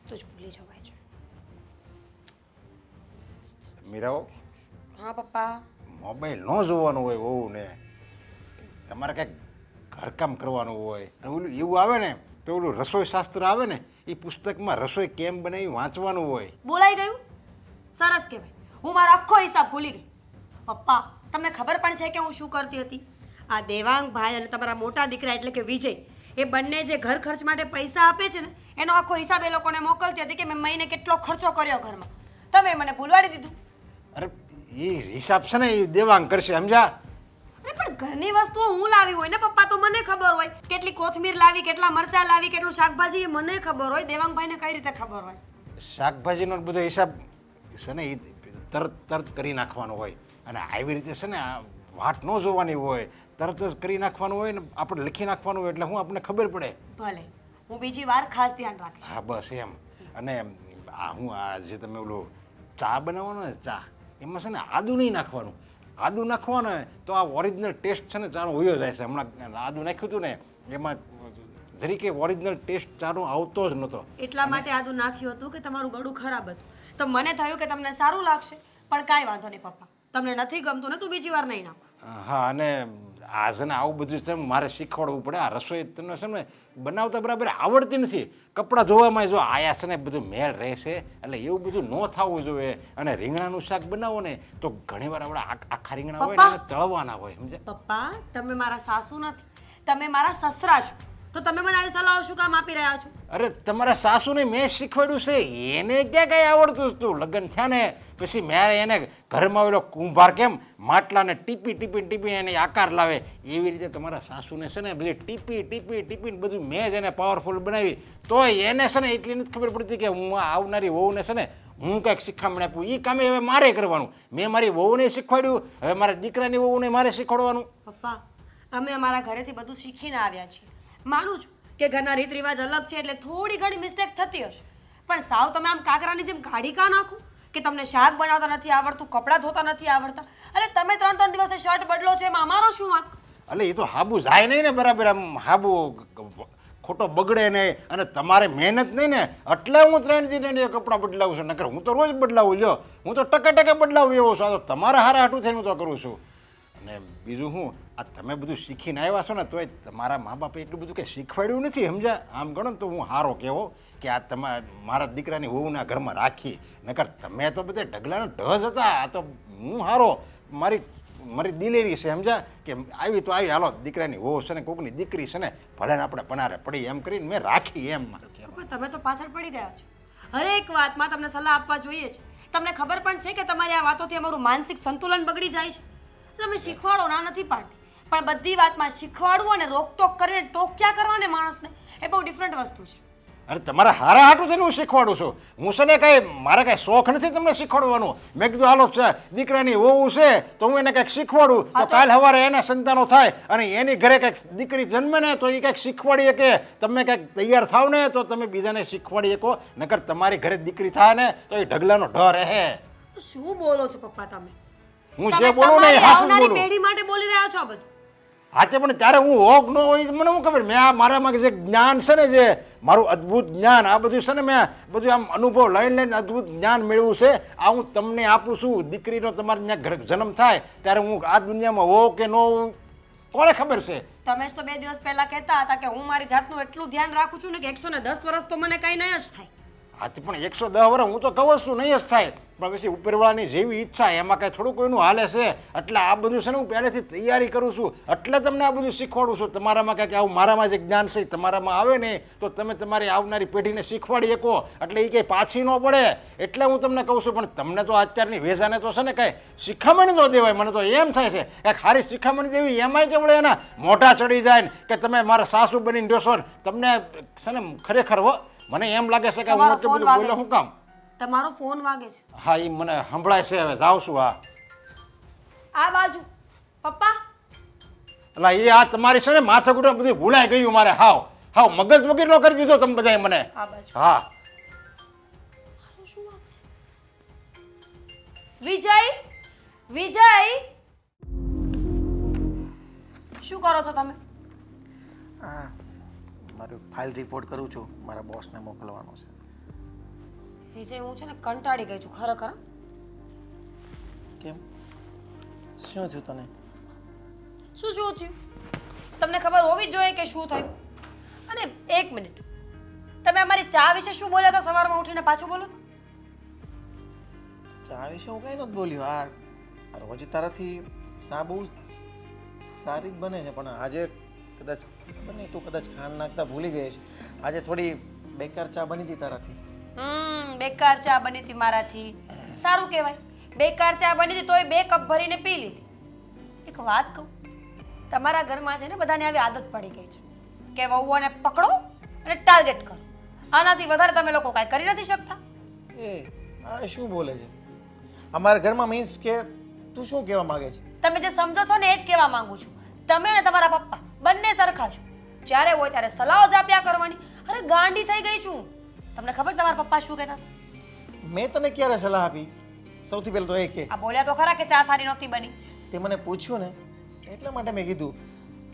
તો જ ભૂલી જવાય છે. મીરાઓ, હા પપ્પા. મોબાઈલ ન જોવાનું હોય વહુ ને, તમારે કંઈક ઘરકામ કરવાનું હોય અને ઓલું એવું આવે ને તો ઓલું રસોઈ શાસ્ત્ર આવે ને એ પુસ્તકમાં રસોઈ કેમ બનાવી વાંચવાનું હોય. બોલાઈ ગયું? સરસ કહેવાય. હું મારો આખો હિસાબ ભૂલી ગઈ. પપ્પા, તમને ખબર પણ છે કે હું શું કરતી હતી? આ દેવાંગ ભાઈ અને તમારા મોટા દીકરા એટલે કે વિજય, એ બંને જે ઘર ખર્ચ માટે પૈસા આપે છે ને એનો આખો હિસાબ એ લોકોને મોકલતી હતી કે મેં મહિને કેટલો ખર્ચો કર્યો ઘરમાં. તમે મને ભૂલવાડી દીધું. અરે એ હિસાબ છે ને એ દેવાંગ કરશે, સમજા? અરે પણ ઘરની વસ્તુઓ હું લાવી હોય ને પપ્પા, તો મને ખબર હોય કેટલી કોથમીર લાવી, કેટલા મરચાં લાવી, કેટલું શાકભાજી, એ મને ખબર હોય. દેવાંગભાઈને કઈ રીતે ખબર હોય? શાકભાજીનો બધો હિસાબ છે ને એ તરત કરી નાખવાનો હોય અને આવી રીતે છે ને આ વાટ ન જોવાની હોય, તરત જ કરી નાખવાનું હોય ને આપણે લખી નાખવાનું હોય એટલે હું આપણને ખબર પડે. ભલે, હું બીજી વાર ખાસ ધ્યાન રાખીશ. હા બસ એમ. અને આ જે તમે ઓલું ચા બનાવવાનો ને ચા, એમાં છે ને આદુ નહીં નાખવાનું. આદુ નાખવાનું ને તો આ ઓરિજિનલ ટેસ્ટ છે ને ચાનો વયો જાય છે. હમણાં આદુ નાખ્યું હતું ને એમાં જરીકે ઓરિજિનલ ટેસ્ટ ચાનો આવતો જ નહોતો. એટલા માટે આદુ નાખ્યું હતું કે તમારું ગળું ખરાબ હતું. તો મને થયું કે તમને સારું લાગશે, પણ કાંઈ વાંધો નહીં પપ્પા, તમને નથી ગમતું ને તું બીજી વાર નહીં નાખો. હા, અને આ છે ને આવું બધું છે મારે શીખવાડવું પડે. આ રસોઈ તમને છે ને બનાવતા બરાબર આવડતી નથી. કપડાં ધોવામાં જો આયા છે ને બધું મેળ રહેશે એટલે એવું બધું ન થવું જોઈએ. અને રીંગણાનું શાક બનાવો ને તો ઘણીવાર આપણે આખા રીંગણા હોય ને એને તળવાના હોય, સમજે? પપ્પા, તમે મારા સાસુ નથી, તમે મારા સસરા છો, તો તમે મને આવી સલાહ શું કામ આપી રહ્યા છો? અરે તમારા સાસુને મેં શીખવાડ્યું છે, એને ક્યાં કઈ આવડતું હતું? લગ્ન થયા ને પછી મેં એને ઘરમાં ઓલો કુંભાર કેમ માટલાને ટીપી એને આકાર લાવે એવી રીતે તમારા સાસુને છે ને બધી ટીપી બધું મેં જ એને પાવરફુલ બનાવી. તો એને છે ને એટલી નથી ખબર પડતી કે હું આવનારી વહુને છે ને હું કંઈક શીખામણ આપું. એ કામે હવે મારે કરવાનું. મેં મારી વહુને શીખવાડ્યું, હવે મારા દીકરાની વહુને મારે શીખવાડવાનું. પપ્પા, અમે અમારા ઘરેથી બધું શીખીને આવ્યા છીએ. માનું છું કે ઘરના રીત રિવાજ અલગ છે એટલે થોડી ઘણી મિસ્ટેક થતી હશે, પણ સાવ તમે આમ કાકરાની જેમ કાઢી કા નાખો કે તમને શાક બનાવતા નથી આવડતું, કપડાં ધોતા નથી આવડતા. અરે તમે 3-3 દિવસે શર્ટ બદલો છો, એમાં અમારો શું વાંક? એટલે એ તો હાબુ જાય નહીં ને બરાબર, આમ હાબુ ખોટો બગડે નહીં અને તમારે મહેનત નહીં ને એટલે હું 3 દિન કપડાં બદલાવું છું. નકર હું તો રોજ બદલાવું. લ્યો, હું તો ટકે બદલાવું એવો છું. આ તો તમારા હારા હાટું થઈને હું તો કરું છું. અને બીજું હું આ તમે બધું શીખીને આવ્યા છો ને તોય તમારા મા બાપે એટલું બધું કંઈ શીખવાડ્યું નથી, સમજ્યા? આમ ગણો ને તો હું હારો કહેવો કે આ મારા દીકરાની વહુના ઘરમાં રાખી. નકર તમે તો બધે ઢગલાનો ઢસ હતા. આ તો હું હારો, મારી દિલેરી છે, સમજ્યા? કે આવી તો આવી, હાલો દીકરાની વહુ છે ને કોકની દીકરી છે ને ભલે ને આપણે પનારે પડી એમ કરીને મેં રાખી. એમ મારું કહેવું. તમે તો પાછળ પડી ગયા છો. હરેક વાતમાં તમને સલાહ આપવા જોઈએ છે. તમને ખબર પણ છે કે તમારી આ વાતોથી અમારું માનસિક સંતુલન બગડી જાય છે. તમે શીખવાડો, ના નથી પાડતી, પણ બધી વાતમાં શીખવાડવું અને રોકટોક કરીને ટોક્યા કરવાને માણસને એ બહુ ડિફરન્ટ વસ્તુ છે. અરે તમારા હારા હાટું થઈને હું શીખવાડું છું. હું છે ને કાંઈ મારે કાંઈ શોખ નથી તમને શીખવાડવાનું. મેં કીધું હાલો દીકરાની વહુ છે તો હું એને કંઈક શીખવાડું તો કાલ સવારે એના સંતાનો થાય અને એની ઘરે કંઈક દીકરી જન્મે ને તો એ કંઈક શીખવાડી શકે. તમે કંઈક તૈયાર થાવ ને તો તમે બીજાને શીખવાડી શકો. નકર તમારી ઘરે દીકરી થાય ને તો એ ઢગલાનો ઢ રહે. શું બોલો છો પપ્પા તમે? હું જે બોલું ને હાચું બોલું. પેઢી માટે બોલી રહ્યા છો આ બધું. હાચે પણ ત્યારે હું હોક ન હોય મને શું ખબર. મેં આ મારામાં જે જ્ઞાન છે ને, જે મારું અદ્ભુત જ્ઞાન, આ બધું છે ને મેં બધું આમ અનુભવ લઈને અદ્ભુત જ્ઞાન મેળવ્યું છે. આ હું તમને આપું છું. દીકરીનો તમારે ત્યાં જન્મ થાય ત્યારે હું આ દુનિયામાં હોઉં કે ન હોઉં કોને ખબર છે? તમે જ તો 2 દિવસ પહેલા કહેતા હતા કે હું મારી જાતનું એટલું ધ્યાન રાખું છું ને કે 110 વર્ષ તો મને કઈ નહીં જ થાય. હાથી પણ 110 વર્ષ હું તો કહું છું નહીં જ થાય, પણ પછી ઉપરવાળાની જેવી ઈચ્છા એમાં કાંઈ થોડું કોઈનું હાલે છે. એટલે આ બધું છે ને હું પહેલેથી તૈયારી કરું છું. એટલે તમને આ બધું શીખવાડું છું. તમારામાં કાંઈક આવું મારામાં જે જ્ઞાન છે તમારામાં આવે ને તો તમે તમારી આવનારી પેઢીને શીખવાડી શકો. એટલે એ કંઈ પાછી ન પડે એટલે હું તમને કહું છું. પણ તમને તો અત્યારની વેઝાને તો છે ને કાંઈ શિખામણ ન દેવાય. મને તો એમ થાય છે કે ખાલી શિખામણ દેવી એમાંય કે વળે એના મોઢા ચડી જાય ને કે તમે મારા સાસુ બનીને રહેશો ને. તમને છે ને ખરેખર મને એમ લાગે છે કે હું એટલું બધું બોલ્યો શું કામ? તમારો ફોન વાગે છે. હા, એ મને સંભળાય છે. હવે જાઉં છું. આ બાજુ પપ્પા. એટલે એ આ તમારી છે ને માથાકૂટ બધું ભૂલાઈ ગયું મારે. હાવ મગજ વગર નો કરી દીધો તમે બધાએ મને. આ બાજુ. હા, મારું શું વાંક છે? વિજય, શું કરો છો તમે? હા, મારું ફાઇલ રિપોર્ટ કરું છું. મારા બોસને મોકલવાનો છે. વિજય હું છે ને કંટાળી ગઈ છું ખરેખર. કેમ શું થયું તને? શું થયું તમને ખબર હોવી જ જોઈએ કે શું થયું. અને એક મિનિટ, તમે અમારી ચા વિશે શું બોલ્યા હતા સવારમાં ઉઠીને પાછું બોલો તો? ચા વિશે હું કઈ નથી બોલ્યો. આ રોજ તારાથી ચા બહુ સારી જ બને છે, પણ આજે કદાચ ખબર નહીં, તું કદાચ ખાંડ નાખતા ભૂલી ગઈ છે. આજે થોડી બેકાર ચા બની હતી તારાથી. બેકાર ચા બની હતી મારાથી. સારું કહેવાય, બેકાર ચા બની હતી તોય 2 કપ ભરીને પી લીધી. એક વાત કહું, તમારા ઘરમાં છે ને બધાને આવી આદત પડી ગઈ છે કે વહુઓને પકડો અને ટાર્ગેટ કરો. આનાથી વધારે તમે લોકો કાંઈ કરી નથી શકતા. એ આ શું બોલે છે? અમારા ઘરમાં મીન્સ કે તું શું કહેવા માંગે છે? તમે જે સમજો છો ને એ જ કહેવા માંગુ છું. તમે અને તમારા પપ્પા બંને સરખા છો. જ્યારે હોય ત્યારે સલાહો જ આપ્યા કરવાની. અરે ગાંડી થઈ ગઈ છું. તમને ખબર તમારા પપ્પા શું કહેતા હતા? મેં તને ક્યારે સલાહ આપી? સૌથી પહેલાં તો એ કે આ બોલ્યા તો ખરા કે ચા સારી નહોતી બની. તે મને પૂછ્યું ને એટલા માટે મેં કીધું.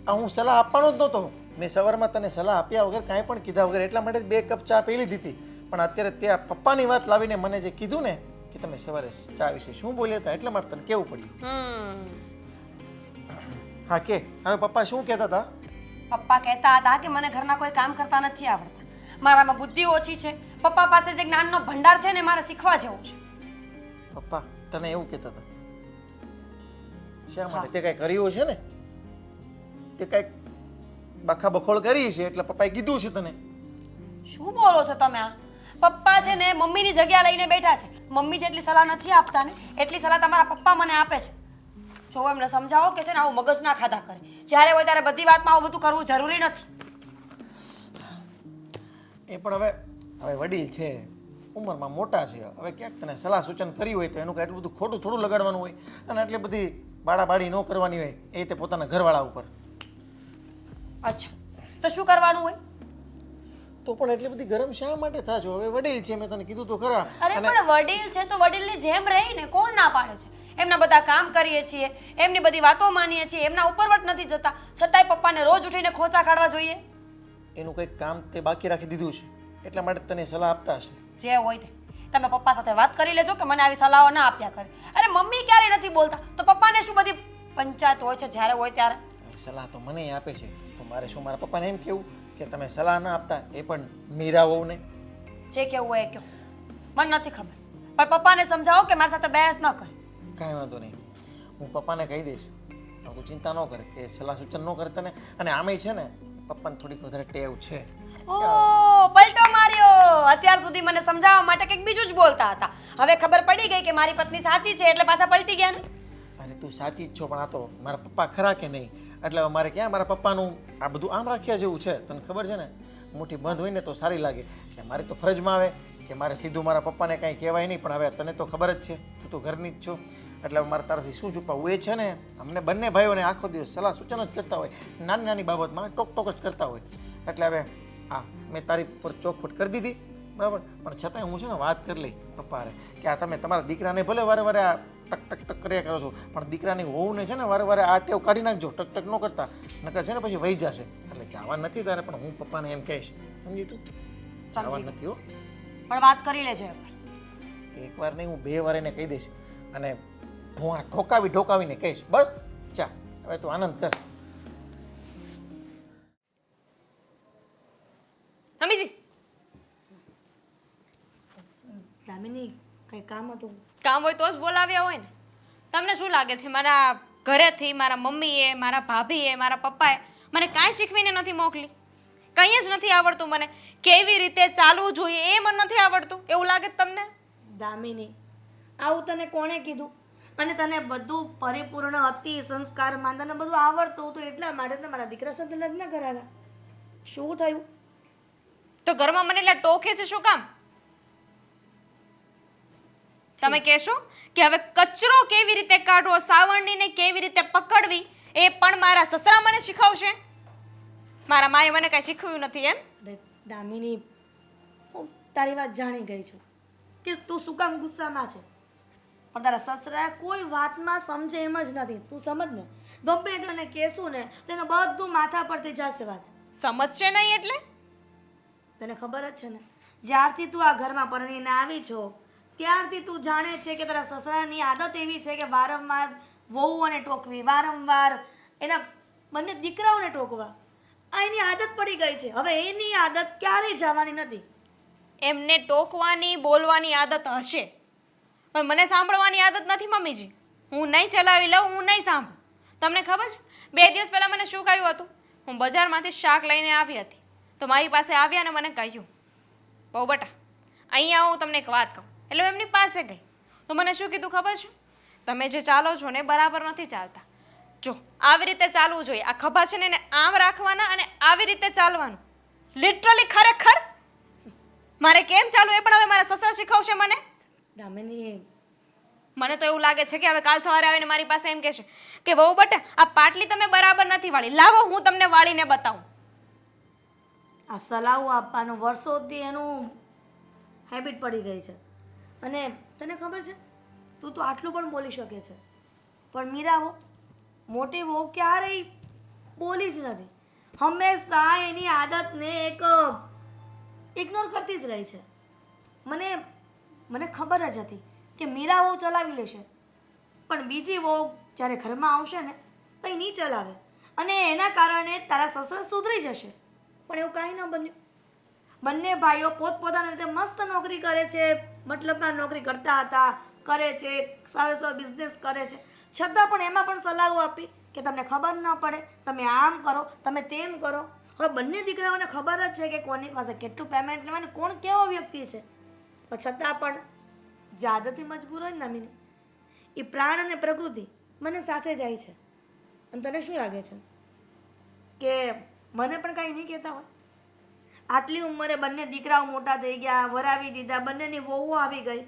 આ હું સલાહ આપવાનો જ નહોતો. મેં સવારમાં તને સલાહ આપ્યા વગર કાંઈ પણ કીધા વગર એટલા માટે જ 2 કપ ચા પી લીધી હતી. પણ અત્યારે ત્યાં પપ્પાની વાત લાવીને મને જે કીધું ને કે તમે સવારે ચા વિશે શું બોલ્યા હતા, એટલા માટે તને કેવું પડ્યું. હા કે હવે પપ્પા શું કહેતા હતા? પપ્પા કહેતા હતા કે મને ઘરના કોઈ કામ કરતા નથી આવડતા, મારામાં બુદ્ધિ ઓછી છે. પપ્પા પાસે જે જ્ઞાનનો ભંડાર છે ને મારે શીખવા જેવું છે. પપ્પા તને એવું કહેતા હતા? શા માટે? તે કાંઈ કર્યું છે ને, તે કાંઈક બખા બખોળ કરી છે એટલે પપ્પાએ કીધું છે તને. શું બોલો છો તમે? આ પપ્પા છે ને મમ્મીની જગ્યા લઈને બેઠા છે. મમ્મી જેટલી સલાહ નથી આપતા ને એટલી સલાહ તમારા પપ્પા મને આપે છે. જો એમને સમજાવો કે છે ને આવું મગજ ના ખાધા કરે. જ્યારે હોય ત્યારે બધી વાતમાં આવું બધું કરવું જરૂરી નથી. એ પણ હવે હવે વડીલ છે, ઉંમરમાં મોટા છે. હવે ક્યાંક તને સલાહ સૂચન કર્યું હોય તો એનું કાંઈ એટલું બધું ખોટું થોડું લગાડવાનું હોય, અને આટલી બધી બાડાબાડી ન કરવાની હોય એ રીતે પોતાના ઘરવાળા ઉપર. અચ્છા, તો શું કરવાનું હોય? તો પણ એટલી બધી ગરમ શા માટે થાજો? હવે વડીલ છે, મેં તને કીધું તો ખરા. અરે પણ વડીલ છે તો વડીલની જેમ રહીને કોણ ના પાડે છે? એમના બધા કામ કરીએ છીએ, એમની બધી વાતો માનીએ છીએ, એમના ઉપરવટ નથી જતા, છતાંય પપ્પાને રોજ ઉઠીને ખોચા કાઢવા જોઈએ. એનું કંઈક કામ તે બાકી રાખી દીધું છે એટલા માટે તને સલાહ આપતા હશે. જે હોય તે તમે પપ્પા સાથે વાત કરી લેજો કે મને આવી સલાહો ના આપ્યા કરે. અરે મમ્મી ક્યારેય નથી બોલતા તો પપ્પાને શું બધી પંચાયત હોય છે જ્યારે હોય ત્યારે? સલાહ તો મને આપે છે, તો મારે શું મારા પપ્પાને એમ કેવું કે તમે સલાહ ના આપતા, એ પણ મીરા વહુને? જે કેવું હોય એ કહો, મને નથી ખબર, પણ પપ્પાને સમજાવો કે મારી સાથે બહેસ ન કરે. કાંઈ વાંધો નહીં, હું પપ્પાને કહી દઈશ. તું ચિંતા ન કરે, કે સલાહ સૂચન ન કરે તને. અને આમેય છે ને પપ્પાને થોડીક વધારે ટેવ છે. ઓ પલટો માર્યો. અત્યાર સુધી મને સમજાવવા માટે કંઈક બીજું જ બોલતા હતા, હવે ખબર પડી ગઈ કે મારી પત્ની સાચી છે એટલે પાછા પલટી ગયા ને. અરે તું સાચી જ છો, પણ આ તો મારા પપ્પા ખરા કે નહીં, એટલે હવે મારે ક્યાં મારા પપ્પાનું આ બધું આમ રાખ્યા જેવું છે. તને ખબર છે ને, મુઠ્ઠી બંધ હોય ને તો સારી લાગે. એટલે મારી તો ફરજમાં આવે કે મારે સીધું મારા પપ્પાને કાંઈ કહેવાય નહીં. પણ હવે તને તો ખબર જ છે, તું તો ઘરની જ છો, એટલે હવે મારે તારાથી શું છુપાવવું. એ છે ને અમને બંને ભાઈઓને આખો દિવસ સલાહ સૂચન જ કરતા હોય, નાની નાની બાબતમાં ટોક જ કરતા હોય. એટલે હવે હા, મેં તારી પર ચોખવટ કરી દીધી, બરાબર. પણ છતાંય હું છે ને વાત કરી લઈ પપ્પાને કે આ તમે તમારા દીકરાને ભલે વારે વારે આ ટક ટક ટક કર્યા કરો છો, પણ દીકરાની વહુને છે ને વારે વારે આ ટેવ કાઢી નાખજો, ટક ટક ન કરતા, નકર છે ને પછી વહી જશે. એટલે જવા નથી તારે, પણ હું પપ્પાને એમ કહીશ, સમજી તું? જવા નથી હો, પણ વાત કરી લેજો એકવાર નહીં હું 2 વાર એને કહી દઈશ. અને હું આ ઠોકાવીને કહીશ. બસ ચા, હવે તું આનંદ કર. મમ્મીજી દામિની કઈ કામ હતું? કામ હોય તો જ બોલાવ્યા હોય ને. તમને શું લાગે છે મારા ઘરેથી મારા મમ્મીએ, મારા ભાભીએ, મારા પપ્પાએ મને કાંઈ શીખવીને નથી મોકલી? કંઈ જ નથી આવડતું મને. કેવી રીતે ચાલવું જોઈએ એ મને નથી આવડતું, એવું લાગે છે તમને? દામિની, આવું તને કોણે કીધું? અને તને બધું પરિપૂર્ણ અતિ સંસ્કારમાં તને બધું આવડતું હતું એટલા માટે તમારા દીકરા સાથે લગ્ન કરાવ્યા. શું થયું? તો ઘરમાં મને એટલે ટોકે છે શું કામ? તમે કહેશો કે હવે કચરો કેવી રીતે કાઢવો, સાવરણીને કેવી રીતે પકડવી એ પણ મારા સસરા મને શીખવશે? મારા માએ મને કાંઈ શીખવ્યું નથી એમ? અરે દામિની, હું તારી વાત જાણી ગઈ છું કે તું શું કામ ગુસ્સામાં છે, પણ તારા સસરા કોઈ વાતમાં સમજે એમ જ નથી. તું સમજ ને, ગમે એટલે એને કહેશું ને તો એને બધું માથા પરથી જશે વાત. સમજશે નહીં એટલે? તને ખબર જ છે ને, જ્યારથી તું આ ઘરમાં પરણીને આવી છો ત્યારથી તું જાણે છે કે તારા સસરાની આદત એવી છે કે વારંવાર વહુઓને ટોકવી, વારંવાર એના બંને દીકરાઓને ટોકવા. આ એની આદત પડી ગઈ છે. હવે એની આદત ક્યારેય જવાની નથી. એમને ટોકવાની બોલવાની આદત હશે, પણ મને સાંભળવાની આદત નથી મમ્મીજી. હું નહીં ચલાવી લઉં, હું નહીં સાંભળું. તમને ખબર છે 2 દિવસ પહેલાં મને શું કહ્યું હતું? હું બજારમાંથી શાક લઈને આવી હતી તો મારી પાસે આવ્યા અને મને કહ્યું, બહુ બટા અહીંયા હું તમને એક વાત કહું. એટલે હું એમની પાસે ગઈ તો મને શું કીધું ખબર છે? તમે જે ચાલો છો ને બરાબર નથી ચાલતા. જો આવી રીતે ચાલવું જોઈએ. આ ખભા છે ને એને આમ રાખવાના અને આવી રીતે ચાલવાનું. લિટરલી ખરેખર મારે કેમ ચાલવું એ પણ હવે મારા સસરા શીખવશે મને. દામિની, મને તો એવું લાગે છે કે હવે કાલ સવારે આવીને મારી પાસે એમ કહેશે કે વહુ બટા આ પાટલી તમે બરાબર નથી વાળી, લાવો હું તમને વાળીને બતાવું. આ સલાહો આપવાનું વર્ષોથી એનું હેબિટ પડી ગઈ છે. અને તને ખબર છે તું તો આટલું પણ બોલી શકે છે, પણ મીરા વહુ, મોટી વહુ ક્યારેય બોલી જ નથી. હંમેશા એની આદતને એક ઇગ્નોર કરતી જ રહી છે. મને ખબર જ હતી કે મીરા વહુ ચલાવી લેશે, પણ બીજી વહુ જ્યારે ઘરમાં આવશે ને તો એ નહીં ચલાવે અને એના કારણે તારા સસરા સુધરી જશે. પણ એવું કાંઈ ન બન્યું. બંને ભાઈઓ પોતપોતાની રીતે મસ્ત નોકરી કરે છે, મતલબમાં નોકરી કરતા હતા, કરે છે, સારો સારો બિઝનેસ કરે છે, છતાં પણ એમાં પણ સલાહો આપી કે તમને ખબર ન પડે, તમે આમ કરો, તમે તેમ કરો. હવે બંને દીકરાઓને ખબર જ છે કે કોની પાસે કેટલું પેમેન્ટ લેવાનું, કોણ કેવો વ્યક્તિ છે, પણ છતાં પણ જે આદતથી મજબૂર હોય ને નામીને, એ પ્રાણ અને પ્રકૃતિ મને સાથે જાય છે. અને તને શું લાગે છે કે મને પણ કાંઈ નહીં કહેતા હોય? આટલી ઉંમરે બંને દીકરાઓ મોટા થઈ ગયા, વરાવી દીધા, બંનેની વહુઓ આવી ગઈ,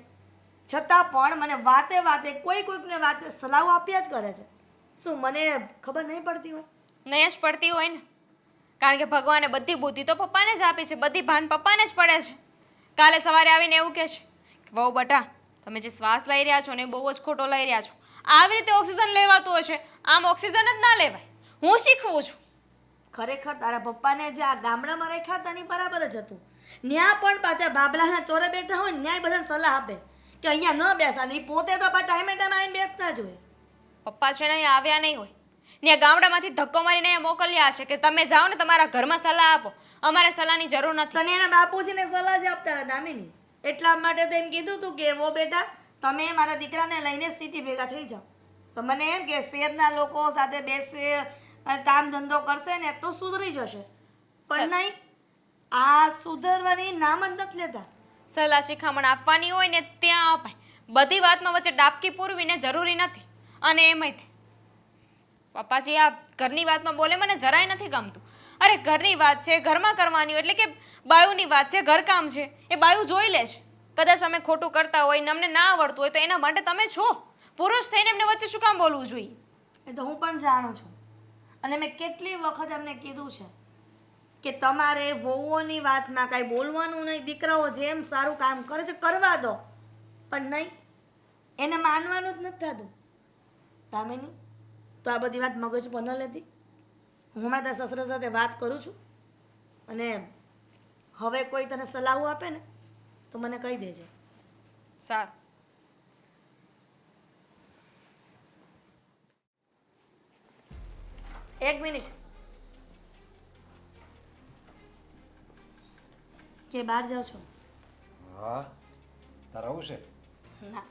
છતાં પણ મને વાતે વાતે કોઈકને વાતે સલાહો આપ્યા જ કરે છે. શું મને ખબર નહીં પડતી હોય? નહીં જ પડતી હોય ને, કારણ કે ભગવાને બધી બુદ્ધિ તો પપ્પાને જ આપી છે, બધી ભાન પપ્પાને જ પડે છે. કાલે સવારે આવીને એવું કહે છે કે વહુ બટા તમે જે શ્વાસ લઈ રહ્યા છો ને એ બહુ જ ખોટો લઈ રહ્યા છો. આવી રીતે ઓક્સિજન લેવાતું હશે, આમ ઓક્સિજન જ ના લેવાય. હું શીખવું છું. ખરેખર તારા પપ્પાને જે આ ગામડામાં રાખ્યા હતા ને બરાબર જ હતું. ન્યા પણ પાછા બાબલાના ચોરે બેઠા હોય ને ન્યાય બધાને સલાહ આપે કે અહીંયા ન બેસાય. પોતે તો પાછા ટાઈમે ટાઈમ આવીને બેસતા જ હોય. પપ્પા છે ને અહીંયા આવ્યા નહીં હોય ને આ ગામડામાંથી ધક્કો મારીને અહીંયા મોકલ્યા હશે કે તમે જાઓ ને તમારા ઘરમાં સલાહ આપો, અમારે સલાહની જરૂર નથી. તને એના બાપુજીને સલાહ જ આપતા હતા દામિની. એટલા માટે તો એમ કીધું તું કે વો બેટા તમે મારા દીકરાને લઈને સિટી ભેગા થઈ જાઓ. તો મને એમ કે શહેરના લોકો સાથે બેસે, કામ ધંધો કરશે ને તો સુધરી જશે. પણ નહીં, આ સુધરવાની નામ જ નથી લેતા. સલાહ શિખામણ આપવાની હોય ને ત્યાં અપાય. બધી વાતમાં વચ્ચે ડાબકી પૂરવીને જરૂરી નથી. અને એમાંય પપ્પાજી આ ઘરની વાતમાં બોલે મને જરાય નથી ગમતું. અરે ઘરની વાત છે, ઘરમાં કરવાની હોય, એટલે કે બાયુની વાત છે, ઘરકામ છે, એ બાયુ જોઈ લે છે. કદાચ અમે ખોટું કરતા હોય ને અમને ના આવડતું હોય તો એના માટે તમે છો પુરુષ થઈને એમને વચ્ચે શું કામ બોલવું જોઈએ? એ તો હું પણ જાણું છું. અને મેં કેટલી વખત એમને કીધું છે કે તમારે વહુઓની વાતમાં કાંઈ બોલવાનું નહીં, દીકરાઓ જેમ સારું કામ કરે છે કરવા દો. પણ નહીં, એને માનવાનું જ નથી થતું. દામિની, તો આ બધી વાત મગજ પર ન લેતી. હું હમણાં તારા સસરા સાથે વાત કરું છું અને હવે કોઈ તને સલાહો આપે ને તો મને કહી દેજે. સારું. એક મિનિટ. કે બહાર જાઓ છો? હા, તારે આવું છે? ના,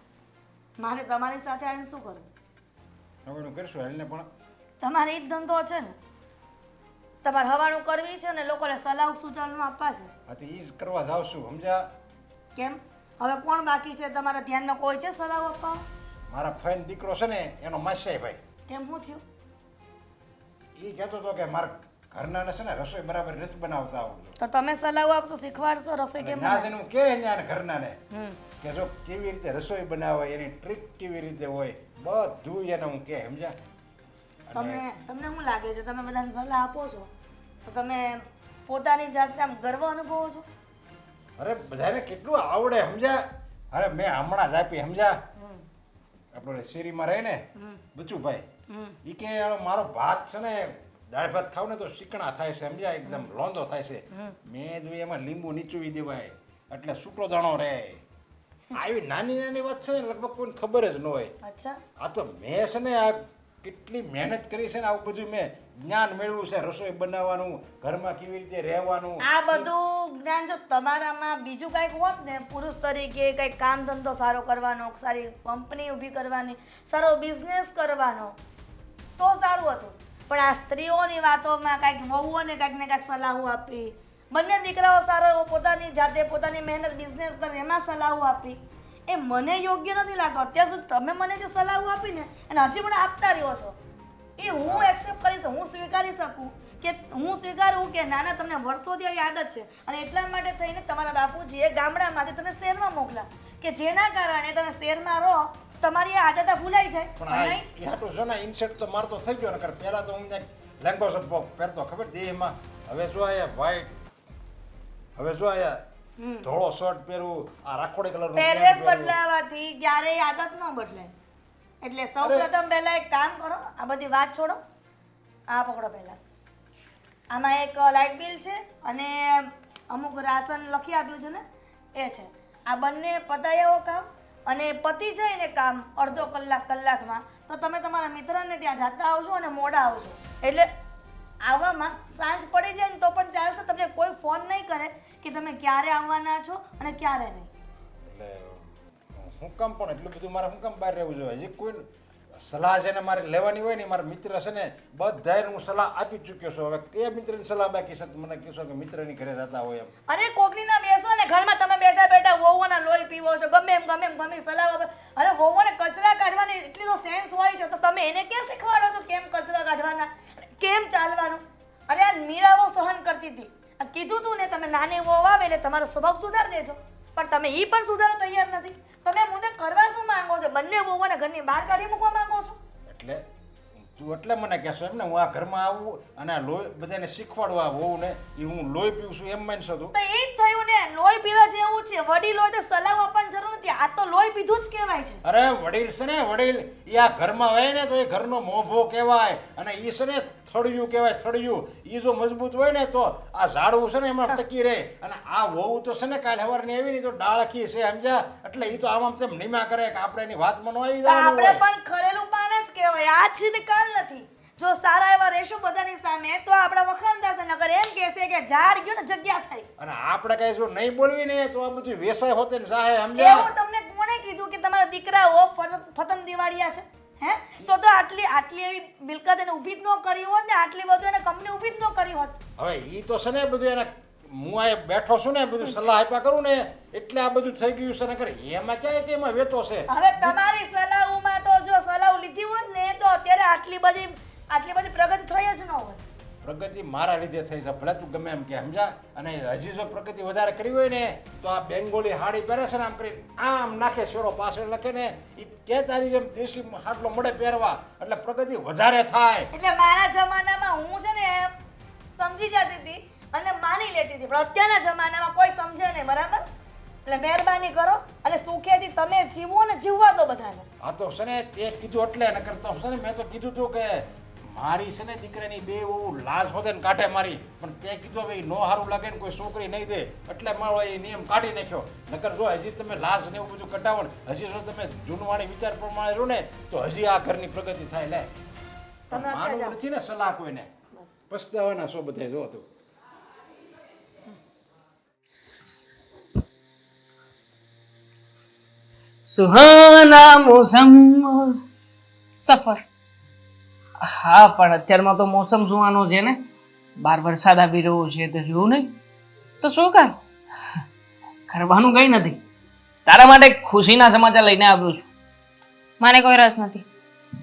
મારે તમારી સાથે આવીને શું કરવું? હવેનું કરશું હાલને. પણ તમારે એ જ ધંધો છે ને, તમારે હવાનું કરવી છે ને લોકોને સલાહ સૂચનો આપવા છે. આ તો એ જ કરવા જાઉં છું, સમજ્યા? કેમ? હવે કોણ બાકી છે તમારા ધ્યાનમાં? કોઈ છે સલાહ આપવા? મારા ફઈન દીકરો છે ને એનો માસ્યાઈ ભાઈ. કેમ, શું થયું? એ કહેતો હતો કે મારા ઘરનાને છે ને રસોઈ બરાબર નથી બનાવતા આવડતું. તો તમે સલાહ આપશો, શીખવાડશો રસોઈ કેમ ત્યાં બનાવે? જઈને હું કે ત્યાં ઘરનાને હમ. કે જો કેવી રીતે રસોઈ બનાવે, એની ટ્રીક કેવી રીતે હોય, બધું એને હું કે, સમજ્યા? તમને શું લાગે છે તમે બધાને સલાહ આપો છો તો તમે પોતાની જાતને આમ ગર્વ અનુભવો છો? અરે બધાને કેટલું આવડે, સમજ્યા? અરે મેં હમણાં જ આપી, સમજ્યા? આપણે શેરીમાં રહે ને બચુભાઈ, એ કે મારો ભાત છે ને દાળ ભાત ખાવ ને તો શીકણા થાય છે, સમજ્યા? એકદમ લોંદો થાય છે. મેં જોઈ એમાં લીંબુ નીચુવી દેવાય, એટલે છૂટો દાણો રહે. આવી નાની નાની વાત છે ને લગભગ કોઈને ખબર જ ન હોય. અચ્છા આ તો મેં છે ને આ કેટલી મહેનત કરી છે ને આવું બધું મેં જ્ઞાન મેળવ્યું છે. રસોઈ બનાવવાનું, ઘરમાં કેવી રીતે રહેવાનું. આ બધું જ્ઞાન જો તમારામાં બીજું કંઈક હોત ને પુરુષ તરીકે કંઈક કામ ધંધો સારો કરવાનો, સારી કંપની ઊભી કરવાની, સારો બિઝનેસ કરવાનો તો સારું હતું. પણ આ સ્ત્રીઓની વાતોમાં કાંઈક વહુઓને કાંઈક ને કાંઈક સલાહો આપી, બંને દીકરાઓ સારો એવો પોતાની જાતે પોતાની મહેનત બિઝનેસ કરે એમાં સલાહો આપી, એ મને યોગ્ય નથી લાગતો. અત્યાર સુધી તમે મને જે સલાહો આપીને અને હજી પણ આપતા રહ્યો છો એ હું એક્સેપ્ટ કરી શકું, હું સ્વીકારી શકું કે હું સ્વીકારું કે નાના તમને વર્ષોથી આવી આદત છે અને એટલા માટે થઈને તમારા બાપુજીએ ગામડામાંથી તમે શહેરમાં મોકલા કે જેના કારણે તમે શહેરમાં રહો તમારી આ આદત ભૂલાઈ જાય. પણ આ હાટું જો ને ઇન્સર્ટ તો મારતો થઈ ગયો. નકર પહેલા તો હું લેંગો સપ્પો પહેરતો ખબર દેહમાં. હવે જો આયા વ્હાઈટ, હવે જો આયા ધોળો શર્ટ પહેરું, આ રાખોડી કલરનો પહેરવેશ બદલાવાથી ક્યારેય આદત ન બદલાય. એટલે સૌ પ્રથમ પહેલા એક કામ કરો, આ બધી વાત છોડો, આ પકડો પહેલા. આમાં એક લાઇટ બિલ છે અને અમુક રાશન લખી આપ્યું છે ને એ છે. આ બંને પતાવી આવો કામ અને પતી જાય ને કામ અડધો કલાકમાં તો તમે તમારા મિત્રને ત્યાં જતા આવજો અને મોડા આવજો. એટલે આવવામાં સાંજ પડી જાય ને તો પણ ચાલશે. તમને કોઈ ફોન નહીં કરે કે તમે ક્યારે આવવાના છો અને ક્યારે નહીં. એટલે હું કામ પણ એટલું બધું મારે હું કામ બહાર રહેવું જોઈએ. હજી કોઈ સલાહ છે ને મારે લેવાની હોય ને, મારા મિત્ર છે ને બધાને હું સલાહ આપી ચૂક્યો છું. હવે કયા મિત્રની સલાહ બાકી છે મને કહેશો કે મિત્રની ઘરે જતા હોય એમ. અરે કોકની ના બેસો ને ઘરમાં તમે બેઠા બેઠા વહુઓના લોહી પીવો છો, ગમે એમ સલાહ આપે. અરે વહુઓને કચરા કાઢવાની એટલી તો સેન્સ હોય છે તો તમે એને ક્યાં શીખવાડો છો કેમ કચરા કાઢવાના, કેમ ચાલવાનું? અરે આ મીરાઓ સહન કરતી હતી, આ કીધું તું ને તમે નાની વહુ આવે એટલે તમારો સ્વભાવ સુધાર દેજો, પણ તમે એ પણ સુધારો તૈયાર નથી. તમે મુદ્દે કરવા શું માંગો છો? બંને વહુઓને ઘરની બહાર કાઢી મૂકવા માંગો છો? એટલે તું એટલે મને કહેશો એમ ને હું આ ઘરમાં આવું અને આ લોહી બધાને શીખવાડવા હોવું ને એ હું લોહી પીવું છું એમ માનશો તું? તો એ જ થયું ને, લોહી પીવા જેવું છે. વડીલ હોય તો સલાહ આપવાની જરૂર નથી, આ તો લોહી પીધું જ કહેવાય છે. અરે વડીલ છે ને વડીલ એ આ ઘરમાં હોય ને તો એ ઘરનો મોભો કહેવાય અને એ છે ને થળિયું કહેવાય. થળિયું એ જો મજબૂત હોય ને તો આ ઝાડવું છે ને એમાં ટકી રહે. અને આ વહુ તો છે ને કાલે સવારની આવી ને તો ડાળખી છે સમજ્યા, એટલે એ તો આમ તેમ નિમા કરે કે આપણે એની વાતમાં ન આવી જવાનું આપણે હોય. પણ ખરેલું પાન જ કહેવાય, આ છે ને કાલ નથી. જો સારા એવા રહેશું બધાની સામે તો આપણા વખાણ થશે, નકર એમ કહેશે કે ઝાડ ગયો ને જગ્યા થઈ. અને આપણે કઈ જો નહીં બોલવી ને તો આ બધું વેસાય હોતે ને સાહે સમજ્યા. એવું તમને કોણે કીધું કે તમારા દીકરાઓ ફતન દિવાળિયા છે? હે તો આટલી એવી મિલકત એને ઊભી જ ન કરી હોત ને, આટલી બધું એને કંપની ઊભી જ ન કરી હોત. હવે એ તો છે ને બધું એને હું આ બેઠો છું ને બધું સલાહ આપ્યા કરું ને એટલે આ બધું થઈ ગયું છે. નકર એમાં ક્યાંય કે એમાં વેતો છે. હવે તમારી સલાહમાં તો જો સલાહ લીધી હોત ને તો અત્યારે આટલી બધી પ્રગતિ થઈ જ ન હોત. પ્રગતિ મારા લીધે થઈ છે, ભલે તું ગમે એમ કે સમજા. અને હજી જો પ્રગતિ વધારે કરી હોય ને તો આ બેંગોલી હાડી પહેરે છે ને આમ કરી આમ નાખે શેરો પાછળ લખે ને એ કે તારી જેમ દેશી હાટલો મળે પહેરવા એટલે પ્રગતિ વધારે થાય. એટલે મારા જમાનામાં હું છે ને સમજી જતી હતી અને માની લેતી હતી, પણ અત્યારના જમાનામાં કોઈ સમજે નહીં, બરાબર? એટલે મહેરબાની કરો અને સુખેથી તમે જીવો ને જીવવા દો બધાને. આ તો છે ને તે કીધું એટલે નકર તો છે ને મેં તો કીધું હતું કે મારી છે ને દીકરાની બે બહુ લાજ હોતે ને કાઢે મારી, પણ તે કીધું ભાઈ નો સારું લાગે ને કોઈ છોકરી નહીં દે એટલે મારો એ નિયમ કાઢી નાખ્યો. નકર જો હજી તમે લાજ ને એવું બધું કઢાવો ને હજી જો તમે જૂનવાણી વિચાર પ્રમાણે રહો ને તો હજી આ ઘરની પ્રગતિ થાય. લે તમે માનવું નથી ને સલાહ કોઈને, પસ્તાવાના છો બધા. જો તું સુહાના મોસમ. સફર. હા પણ અત્યારમાં તો મોસમ સુહાનો છે ને, બહાર વરસાદ આવી રહ્યો છે તો જોવું નહીં તો શું કર? કરવાનું કંઈ નથી. તારા માટે ખુશીના સમાચાર લઈને આવ્યો છું. મને કોઈ રસ નથી.